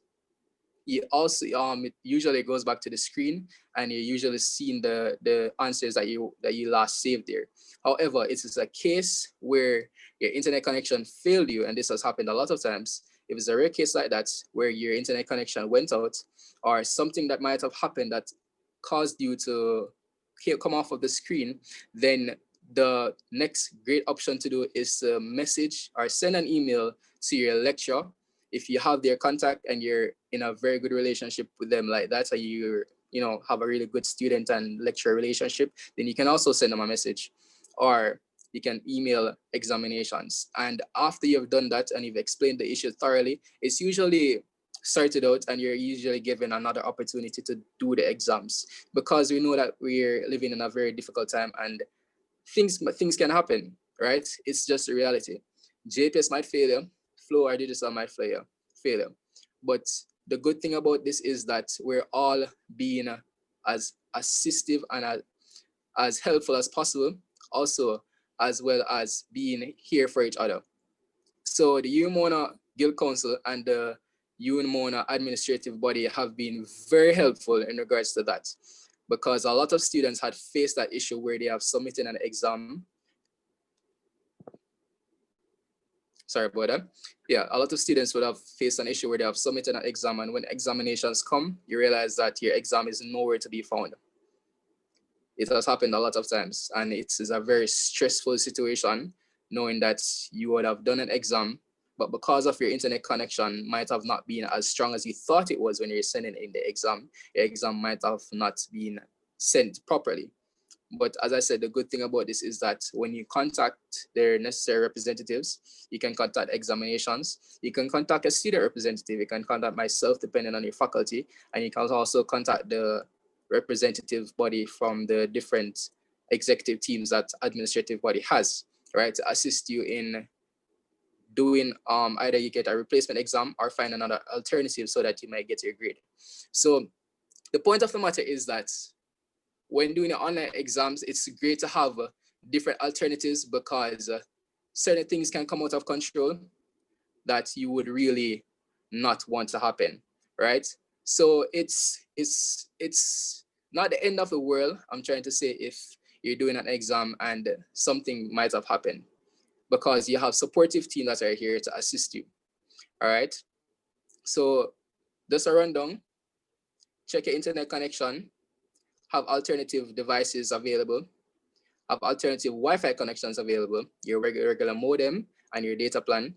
Speaker 7: you also it usually goes back to the screen and you're usually seeing the answers that you last saved there. However, it is a case where your internet connection failed you, and this has happened a lot of times. If it's a rare case like that where your internet connection went out, or something that might have happened that caused you to come off of the screen, then the next great option to do is to message or send an email to your lecturer. If you have their contact and you're in a very good relationship with them like that, or you have a really good student and lecturer relationship, then you can also send them a message, or you can email examinations. And after you've done that and you've explained the issue thoroughly, it's usually sorted out and you're usually given another opportunity to do the exams, because we know that we're living in a very difficult time and things can happen, right? It's just a reality. JPS might fail you, Flow or Digital might fail you. But the good thing about this is that we're all being as assistive and as helpful as possible, also as well as being here for each other. So the UMONA Guild Council and the UMONA administrative body have been very helpful in regards to that, because a lot of students had faced that issue where they have submitted an exam. Sorry about that. Yeah, a lot of students would have faced an issue where they have submitted an exam, and when examinations come, you realize that your exam is nowhere to be found. It has happened a lot of times, and it is a very stressful situation knowing that you would have done an exam, but because of your internet connection might have not been as strong as you thought it was when you're sending in the exam, your exam might have not been sent properly. But as I said, the good thing about this is that when you contact their necessary representatives, you can contact examinations, you can contact a student representative, you can contact myself depending on your faculty, and you can also contact the representative body from the different executive teams that administrative body has, right, to assist you in doing either you get a replacement exam or find another alternative so that you might get your grade. So the point of the matter is that when doing your online exams, it's great to have different alternatives, because certain things can come out of control that you would really not want to happen, right? So it's not the end of the world. I'm trying to say, if you're doing an exam and something might have happened, because you have supportive team that are here to assist you. All right. So just a rundown. Check your internet connection. Have alternative devices available. Have alternative Wi-Fi connections available. Your regular modem and your data plan.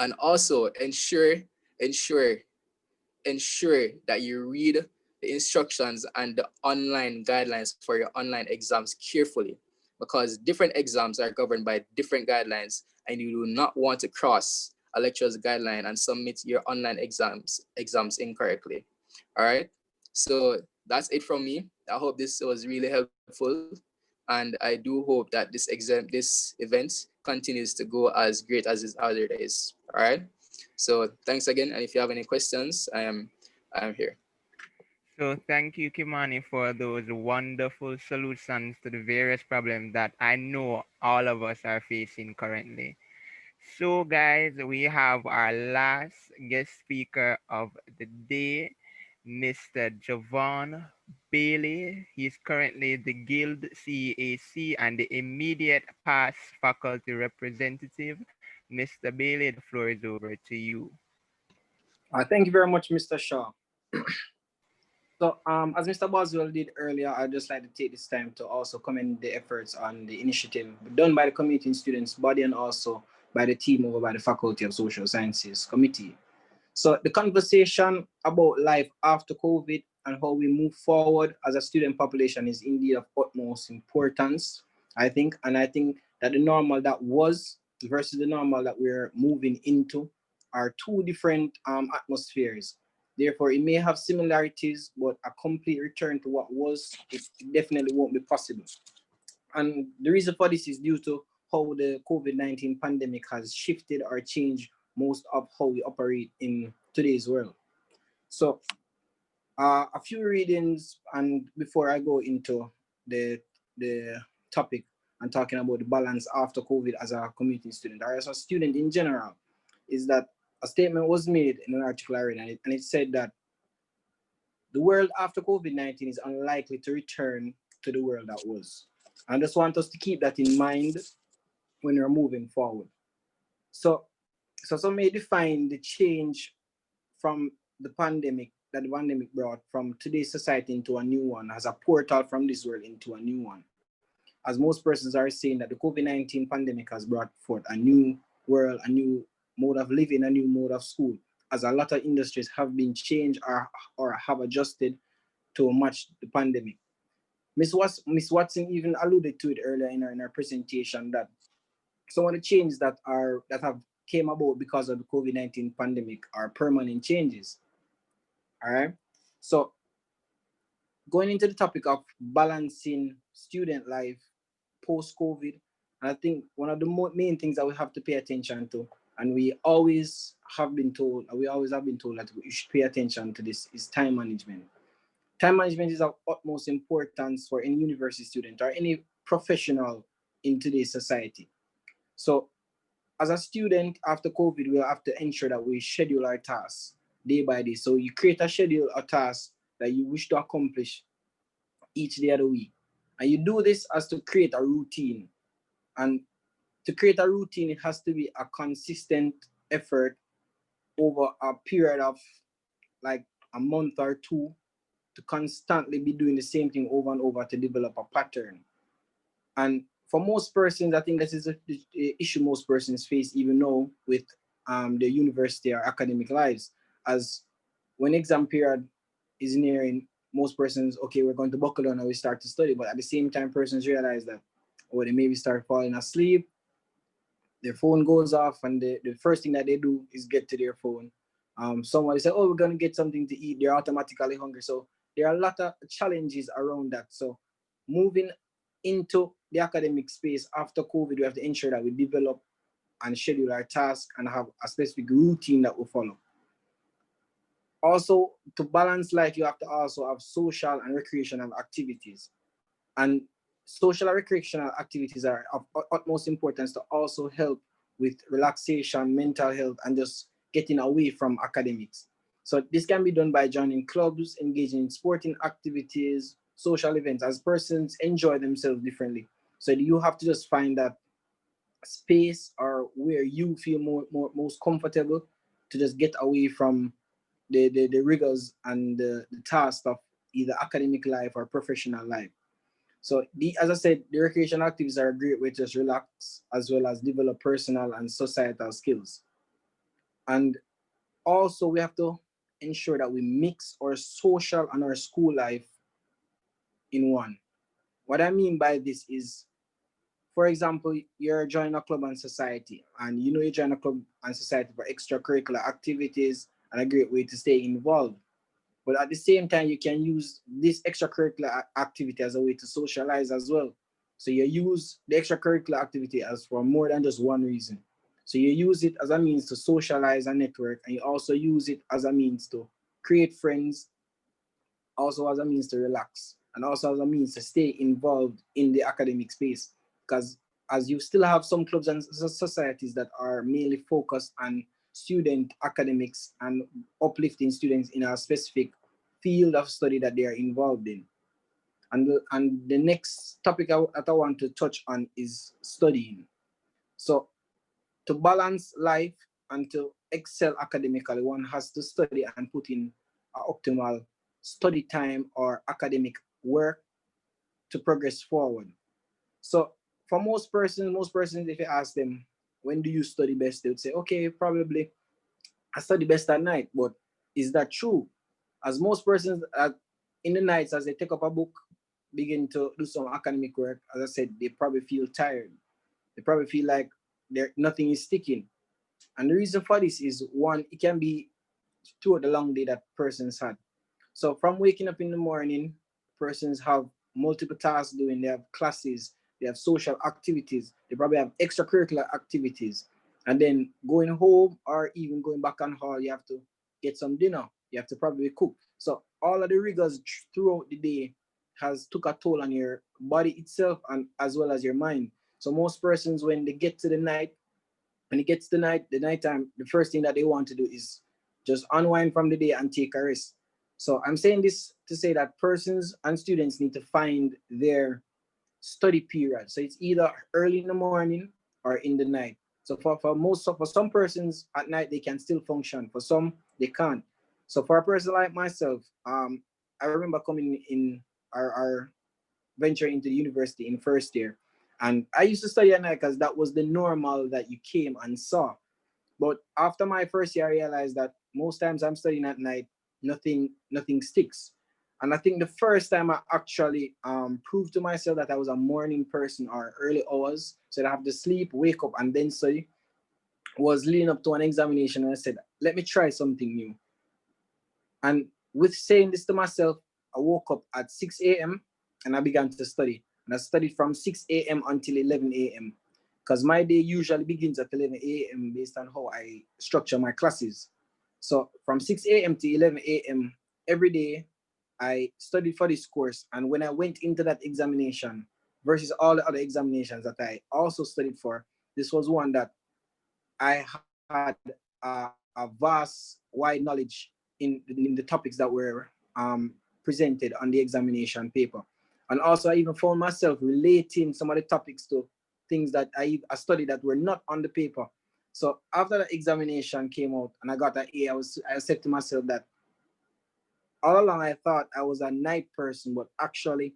Speaker 7: And also ensure that you read the instructions and the online guidelines for your online exams carefully, because different exams are governed by different guidelines, and you do not want to cross a lecturer's guideline and submit your online exams incorrectly. All right. So that's it from me. I hope this was really helpful, and I do hope that this event continues to go as great as its other days. All right. So thanks again, and if you have any questions, I am here.
Speaker 2: So thank you, Kimani, for those wonderful solutions to the various problems that I know all of us are facing currently. So guys, we have our last guest speaker of the day, Mr. Javon Bailey. He's currently the Guild CAC and the immediate past faculty representative. Mr. Bailey, the floor is over to you.
Speaker 8: Thank you very much, Mr. Shaw. So, as Mr. Boswell did earlier, I'd just like to take this time to also commend the efforts on the initiative done by the community and students body, and also by the team over by the Faculty of Social Sciences Committee. So the conversation about life after COVID and how we move forward as a student population is indeed of utmost importance, I think. And I think that the normal that was versus the normal that we're moving into are two different atmospheres. Therefore, it may have similarities, but a complete return to what was, it definitely won't be possible. And the reason for this is due to how the COVID-19 pandemic has shifted or changed most of how we operate in today's world. So a few readings, and before I go into the topic and talking about the balance after COVID as a community student or as a student in general, is that a statement was made in an article I read, and it said that the world after COVID-19 is unlikely to return to the world that was. I just want us to keep that in mind when we're moving forward. So some may define the change from the pandemic that the pandemic brought from today's society into a new one as a portal from this world into a new one. As most persons are saying that the COVID-19 pandemic has brought forth a new world, a new mode of living, a new mode of school, as a lot of industries have been changed or have adjusted to match the pandemic. Miss Watson even alluded to it earlier in her presentation, that some of the changes that have came about because of the COVID-19 pandemic are permanent changes. All right. So going into the topic of balancing student life post-COVID, I think one of the main things that we have to pay attention to, and we always have been told that we should pay attention to this, is time management. Time management is of utmost importance for any university student or any professional in today's society. So as a student after COVID, we'll have to ensure that we schedule our tasks day by day. So you create a schedule of tasks that you wish to accomplish each day of the week. And you do this as to create a routine. And to create a routine, it has to be a consistent effort over a period of like a month or two to constantly be doing the same thing over and over to develop a pattern. And for most persons, I think this is a issue most persons face even now with their university or academic lives. As when exam period is nearing, most persons, okay, we're going to buckle down and we start to study. But at the same time, persons realize that, or they maybe start falling asleep, their phone goes off, and the first thing that they do is get to their phone. Somebody say, oh, we're going to get something to eat. They're automatically hungry. So there are a lot of challenges around that. So moving into the academic space after COVID, we have to ensure that we develop and schedule our tasks and have a specific routine that we follow. Also, to balance life, you have to also have social and recreational activities. And social and recreational activities are of utmost importance to also help with relaxation, mental health, and just getting away from academics. So this can be done by joining clubs, engaging in sporting activities, social events, as persons enjoy themselves differently. So you have to just find that space or where you feel most comfortable to just get away from the rigors and the tasks of either academic life or professional life. So as I said, the recreation activities are a great way to just relax as well as develop personal and societal skills. And also we have to ensure that we mix our social and our school life in one. What I mean by this is, for example, you're joining a club and society, and you know you join a club and society for extracurricular activities and a great way to stay involved. But at the same time, you can use this extracurricular activity as a way to socialize as well. So you use the extracurricular activity as for more than just one reason. So you use it as a means to socialize and network, and you also use it as a means to create friends, also as a means to relax, and also as a means to stay involved in the academic space. Because as you still have some clubs and societies that are mainly focused on student academics and uplifting students in a specific field of study that they are involved in. And the next topic that I want to touch on is studying. So to balance life and to excel academically, one has to study and put in optimal study time or academic work to progress forward. So for most persons, if you ask them, when do you study best? They would say, okay, probably I study best at night. But is that true? As most persons in the nights, as they take up a book, begin to do some academic work, as I said, they probably feel tired. They probably feel like nothing is sticking. And the reason for this is one, it can be throughout the long day that persons had. So from waking up in the morning, persons have multiple tasks doing. They have classes, they have social activities, they probably have extracurricular activities. And then going home or even going back on hall, you have to get some dinner. You have to probably cook. So all of the rigors throughout the day has took a toll on your body itself and as well as your mind. So most persons, when they get to the night, when it gets to the nighttime, the first thing that they want to do is just unwind from the day and take a rest. So I'm saying this to say that persons and students need to find their study period. So it's either early in the morning or in the night. So for some persons at night they can still function. For some they can't. So for a person like myself, I remember coming in our venture into the university in first year. And I used to study at night because that was the normal that you came and saw. But after my first year, I realized that most times I'm studying at night, nothing sticks. And I think the first time I actually proved to myself that I was a morning person or early hours, so that I have to sleep, wake up, and then study, was leading up to an examination. And I said, let me try something new. And with saying this to myself, I woke up at 6 a.m. and I began to study. And I studied from 6 a.m. until 11 a.m. because my day usually begins at 11 a.m. based on how I structure my classes. So from 6 a.m. to 11 a.m. every day, I studied for this course, and when I went into that examination versus all the other examinations that I also studied for, this was one that I had a vast, wide knowledge in the topics that were presented on the examination paper. And also, I even found myself relating some of the topics to things that I studied that were not on the paper. So after the examination came out and I got an A, I said to myself that all along I thought I was a night person, but actually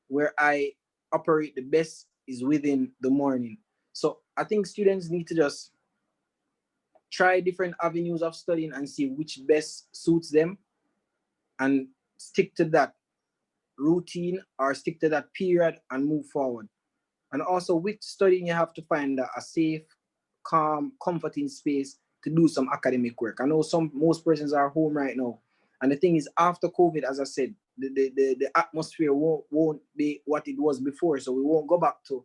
Speaker 8: where I operate the best is within the morning. So I think students need to just try different avenues of studying and see which best suits them and stick to that routine or stick to that period and move forward. And also with studying, you have to find a safe, calm, comforting space to do some academic work. I know most persons are home right now. And the thing is, after COVID, as I said, the atmosphere won't be what it was before. So we won't go back to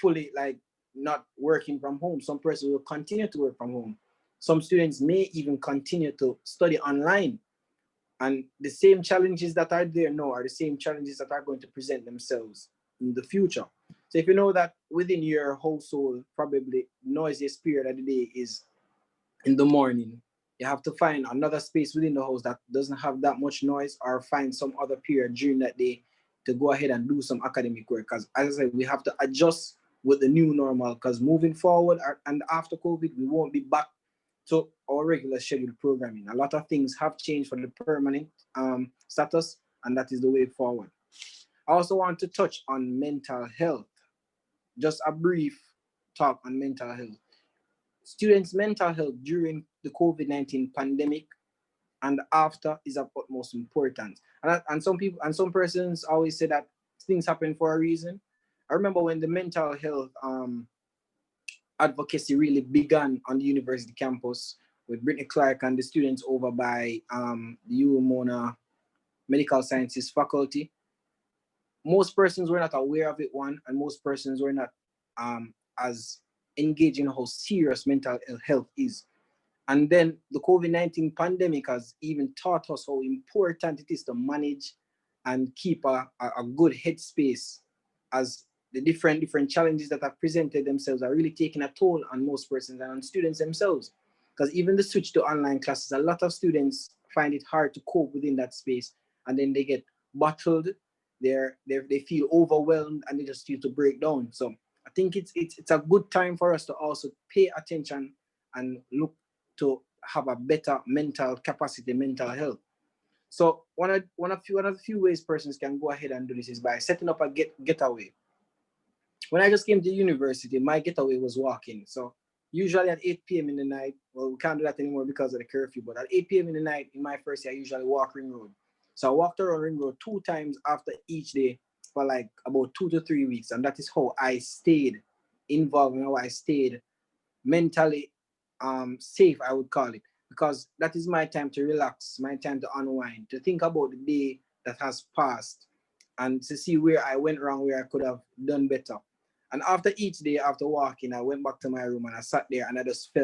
Speaker 8: fully like not working from home. Some persons will continue to work from home. Some students may even continue to study online. And the same challenges that are there now are the same challenges that are going to present themselves in the future. So if you know that within your household, probably noisiest period of the day is in the morning, you have to find another space within the house that doesn't have that much noise, or find some other period during that day to go ahead and do some academic work. Because as I said, we have to adjust with the new normal, because moving forward and after COVID, we won't be back to our regular scheduled programming. A lot of things have changed for the permanent status, and that is the way forward. I also want to touch on mental health. Just a brief talk on mental health. Students' mental health during the COVID-19 pandemic and after is of utmost importance. And some people and some persons always say that things happen for a reason. I remember when the mental health advocacy really began on the university campus with Brittany Clark and the students over by the UMona Medical Sciences faculty. Most persons were not aware of it, one, and most persons were not as engaged in how serious mental health is. And then the COVID-19 pandemic has even taught us how important it is to manage and keep a good headspace, as the different challenges that have presented themselves are really taking a toll on most persons and on students themselves. Because even the switch to online classes, a lot of students find it hard to cope within that space, and then they get bottled, they feel overwhelmed, and they just feel to break down. So I think it's a good time for us to also pay attention and look to have a better mental capacity, mental health. So one of the few ways persons can go ahead and do this is by setting up a getaway. When I just came to university, my getaway was walking. So usually at 8 p.m. in the night, well, we can't do that anymore because of the curfew, but at 8 p.m. in the night, in my first year, I usually walk Ring Road. So I walked around Ring Road 2 times after each day for like about 2 to 3 weeks. And that is how I stayed involved and how I stayed mentally safe, I would call it, because that is my time to relax, my time to unwind, to think about the day that has passed, and to see where I went wrong, where I could have done better. And after each day, after walking, I went back to my room and I sat there and I just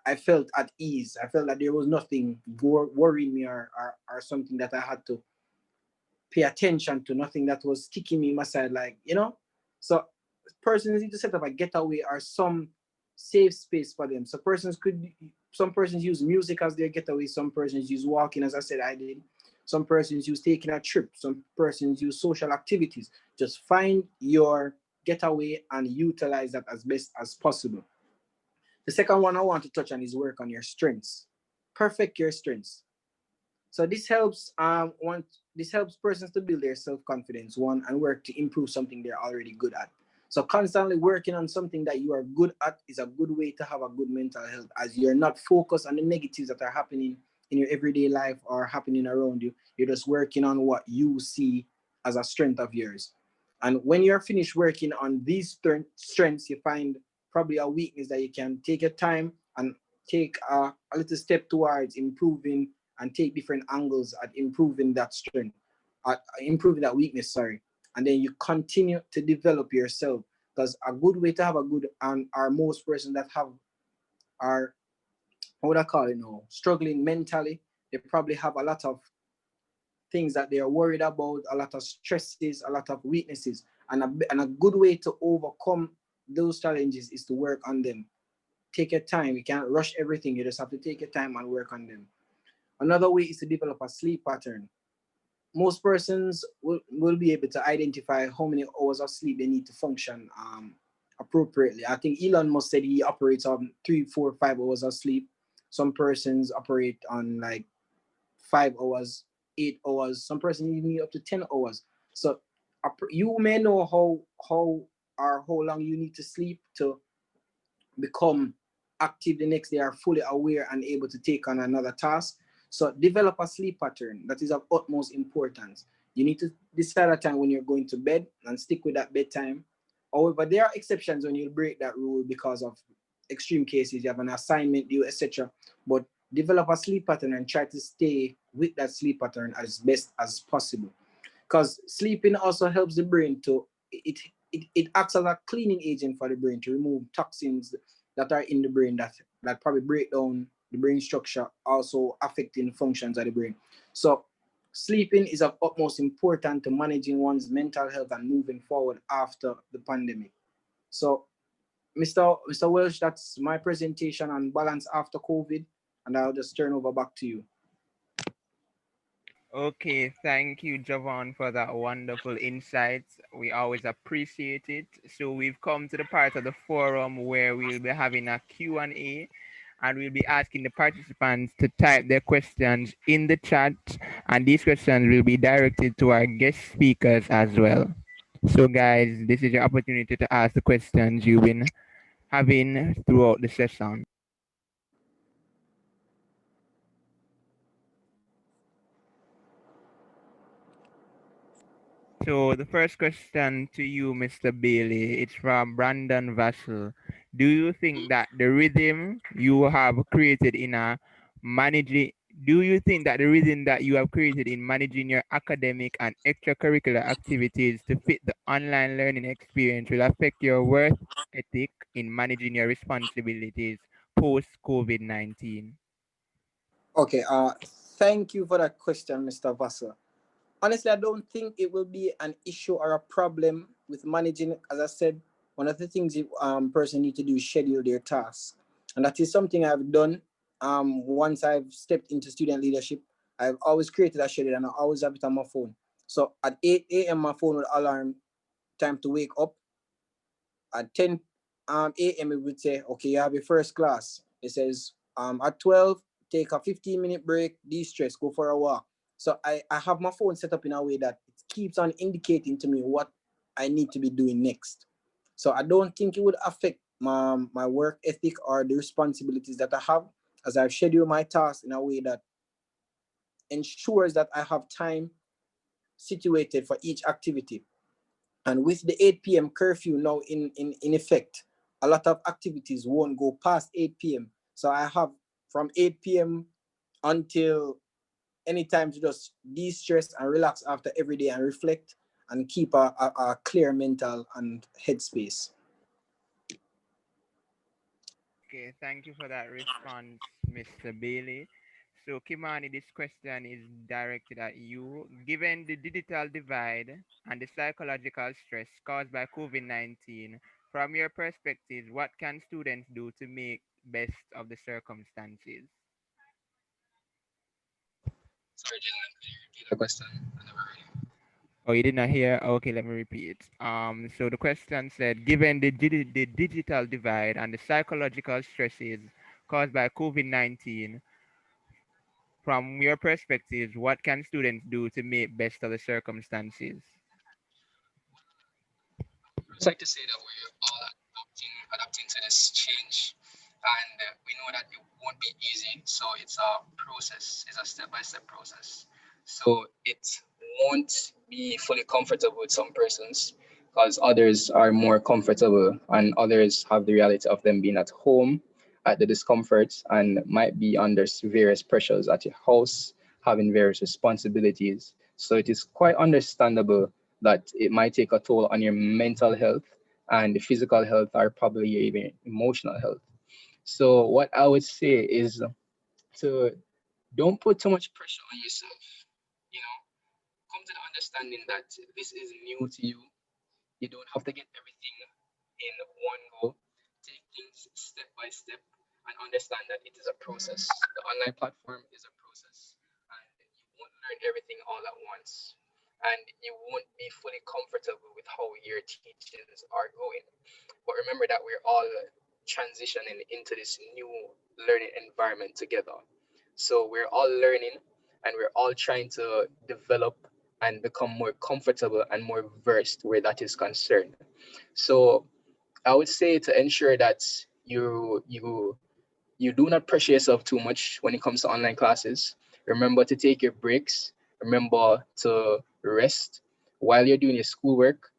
Speaker 8: I felt at ease. I felt that there was nothing worrying me, or something that I had to pay attention to, nothing that was kicking me in my side, like, you know. So persons need to set up a getaway or some safe space for them. So some persons use music as their getaway, some persons use walking, as I said I did. Some persons use taking a trip, some persons use social activities. Just find your getaway and utilize that as best as possible. The second one I want to touch on is work on your strengths. Perfect your strengths. So this helps persons to build their self-confidence, one, and work to improve something they're already good at. So constantly working on something that you are good at is a good way to have a good mental health, as you're not focused on the negatives that are happening in your everyday life or happening around you. You're just working on what you see as a strength of yours. And when you're finished working on these strengths, you find probably a weakness that you can take your time and take a little step towards improving, and take different angles at improving that strength, at improving that weakness, sorry. And then you continue to develop yourself, because a good way to have a good, and are most persons that are, what would I call it now, struggling mentally, they probably have a lot of things that they are worried about, a lot of stresses, a lot of weaknesses. And a good way to overcome those challenges is to work on them. Take your time. You can't rush everything. You just have to take your time and work on them. Another way is to develop a sleep pattern. Most persons will be able to identify how many hours of sleep they need to function appropriately. I think Elon Musk said he operates on 3, 4, 5 hours of sleep. Some persons operate on like 5 hours, 8 hours. Some person even need up to 10 hours. So you may know how long you need to sleep to become active the next day, are fully aware and able to take on another task. So develop a sleep pattern that is of utmost importance. You need to decide a time when you're going to bed and stick with that bedtime. However, there are exceptions when you break that rule because of extreme cases, you have an assignment due, etc. But develop a sleep pattern and try to stay with that sleep pattern as best as possible. Because sleeping also helps the brain to it acts as a cleaning agent for the brain to remove toxins that are in the brain that probably break down the brain structure, also affecting functions of the brain. So sleeping is of utmost importance to managing one's mental health and moving forward after the pandemic. So Mr. Welsh, that's my presentation on balance after COVID, and I'll just turn over back to you.
Speaker 2: Okay, thank you, Javon, for that wonderful insights. We always appreciate it. So we've come to the part of the forum where we'll be having a Q&A, and we'll be asking the participants to type their questions in the chat, and these questions will be directed to our guest speakers as well. So guys, this is your opportunity to ask the questions you've been having throughout the session. So the first question to you, Mr. Bailey, it's from Brandon Vassell. Do you think that the rhythm you have created in a managing do you think that the rhythm that you have created in managing your academic and extracurricular activities to fit the online learning experience will affect your work ethic in managing your responsibilities post COVID-19?
Speaker 8: Okay, thank you for that question, Mr. Vassar. Honestly, I don't think it will be an issue or a problem with managing. As I said, one of the things you person need to do is schedule their tasks, and that is something I've done. Once I've stepped into student leadership, I've always created a schedule, and I always have it on my phone. So at 8 a.m., my phone would alarm time to wake up. At 10 a.m., it would say, okay, you have your first class. It says at 12, take a 15-minute break, de-stress, go for a walk. So I have my phone set up in a way that it keeps on indicating to me what I need to be doing next. So I don't think it would affect my work ethic or the responsibilities that I have, as I've scheduled my tasks in a way that ensures that I have time situated for each activity. And with the 8 p.m. curfew now in effect, a lot of activities won't go past 8 p.m. So I have from 8 p.m. until any time to just de-stress and relax after every day and reflect and keep a clear mental and headspace.
Speaker 2: Okay, thank you for that response, Mr. Bailey. So, Kimani, this question is directed at you. Given the digital divide and the psychological stress caused by COVID-19, from your perspective, what can students do to make best of the circumstances?
Speaker 7: Sorry, Dylan, can you repeat the question? I never heard you.
Speaker 2: Oh, you did not hear? Okay, let me repeat. So the question said, given the digital divide and the psychological stresses caused by COVID-19, from your perspective, what can students do to make best of the circumstances?
Speaker 7: I'd like to say that we're all adapting to this change, and we know that it won't be easy. So it's a process, it's a step-by-step process. So it won't be fully comfortable with some persons, because others are more comfortable, and others have the reality of them being at home at the discomfort and might be under various pressures at your house, having various responsibilities. So it is quite understandable that it might take a toll on your mental health and the physical health, or probably even emotional health. So what I would say is to don't put too much pressure on yourself. You know, to the understanding that this is new to you. You don't have to get everything in one go. Take things step by step and understand that it is a process. The online platform is a process, and you won't learn everything all at once. And you won't be fully comfortable with how your teachings are going. But remember that we're all transitioning into this new learning environment together. So we're all learning and we're all trying to develop and become more comfortable and more versed where that is concerned. So I would say to ensure that you do not pressure yourself too much when it comes to online classes. Remember to take your breaks. Remember to rest while you're doing your schoolwork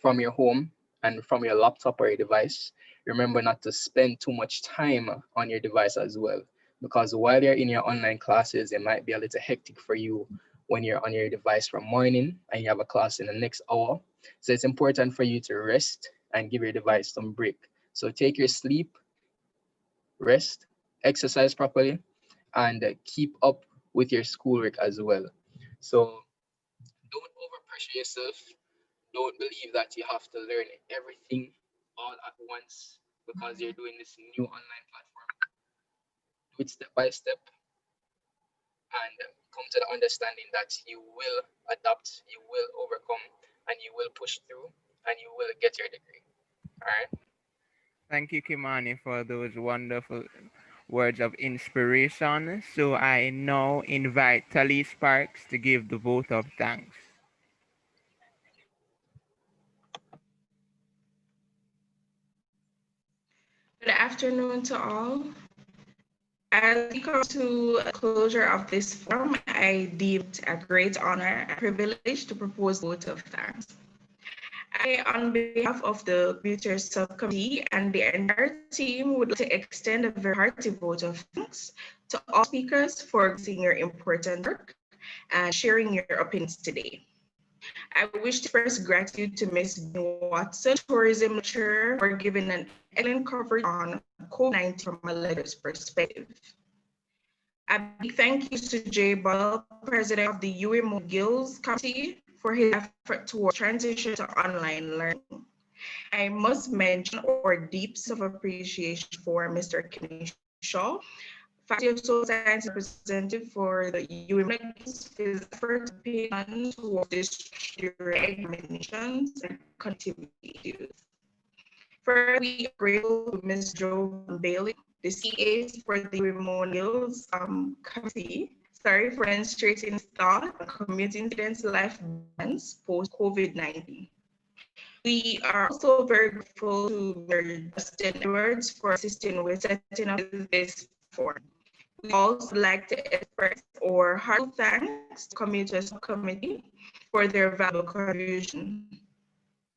Speaker 7: from your home and from your laptop or your device. Remember not to spend too much time on your device as well, because while you're in your online classes, it might be a little hectic for you when you're on your device from morning and you have a class in the next hour. So it's important for you to rest and give your device some break. So take your sleep, rest, exercise properly, and keep up with your schoolwork as well. So don't overpressure yourself. Don't believe that you have to learn everything all at once because you're doing this new online platform. Do it step by step and come to the understanding that you will adapt, you will overcome, and you will push through, and you will get your degree. All right.
Speaker 2: Thank you, Kimani, for those wonderful words of inspiration. So I now invite Tali Sparks to give the vote of thanks.
Speaker 6: Good afternoon to all. As we come to a closure of this forum, I deem it a great honor and privilege to propose a vote of thanks. I, on behalf of the Computer Subcommittee and the entire team, would like to extend a very hearty vote of thanks to all speakers for gracing your important work and sharing your opinions today. I wish to express gratitude to Ms. Watson, tourism lecturer, for giving an excellent coverage on COVID-19 from a lecturer's perspective. A big thank you to Jay Ball, president of the UMO Guilds Committee, for his effort towards transition to online learning. I must mention our deep sense of appreciation for Mr. Kenny Shaw, Faculty of Social Science representative for the UMO Guilds, for his effort to pay on towards this during examinations and connectivity issues. Further, we are grateful to Ms. Joe Bailey, the CAs for the Remote Hills Committee, for demonstrating thought on community students' life balance post-COVID-19. We are also very grateful to Mr. Justin Edwards for assisting with setting up this forum. We also like to express our heartfelt thanks to the Community Subcommittee for their valuable contribution.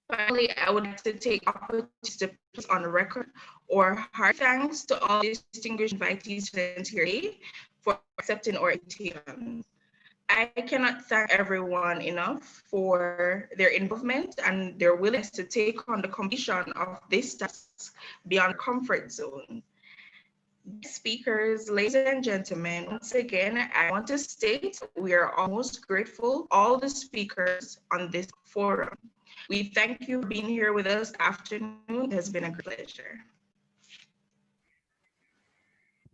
Speaker 6: Finally, I would like to take opportunity to place on the record our heart thanks to all distinguished invitees present here today for accepting our invitation. I cannot thank everyone enough for their involvement and their willingness to take on the completion of this task beyond comfort zone. Speakers, ladies and gentlemen, once again, I want to state we are almost grateful all the speakers on this forum. We thank you for being here with us this afternoon. It has been a great pleasure.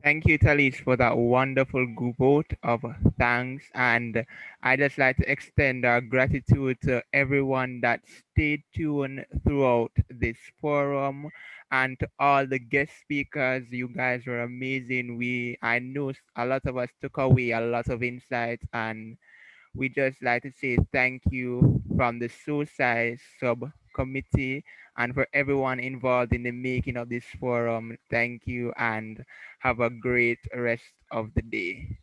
Speaker 2: Thank you, Talis, for that wonderful vote of thanks. And I just like to extend our gratitude to everyone that stayed tuned throughout this forum and to all the guest speakers. You guys were amazing. I know a lot of us took away a lot of insights, and we just like to say thank you from the SoSci subcommittee and for everyone involved in the making of this forum. Thank you and have a great rest of the day.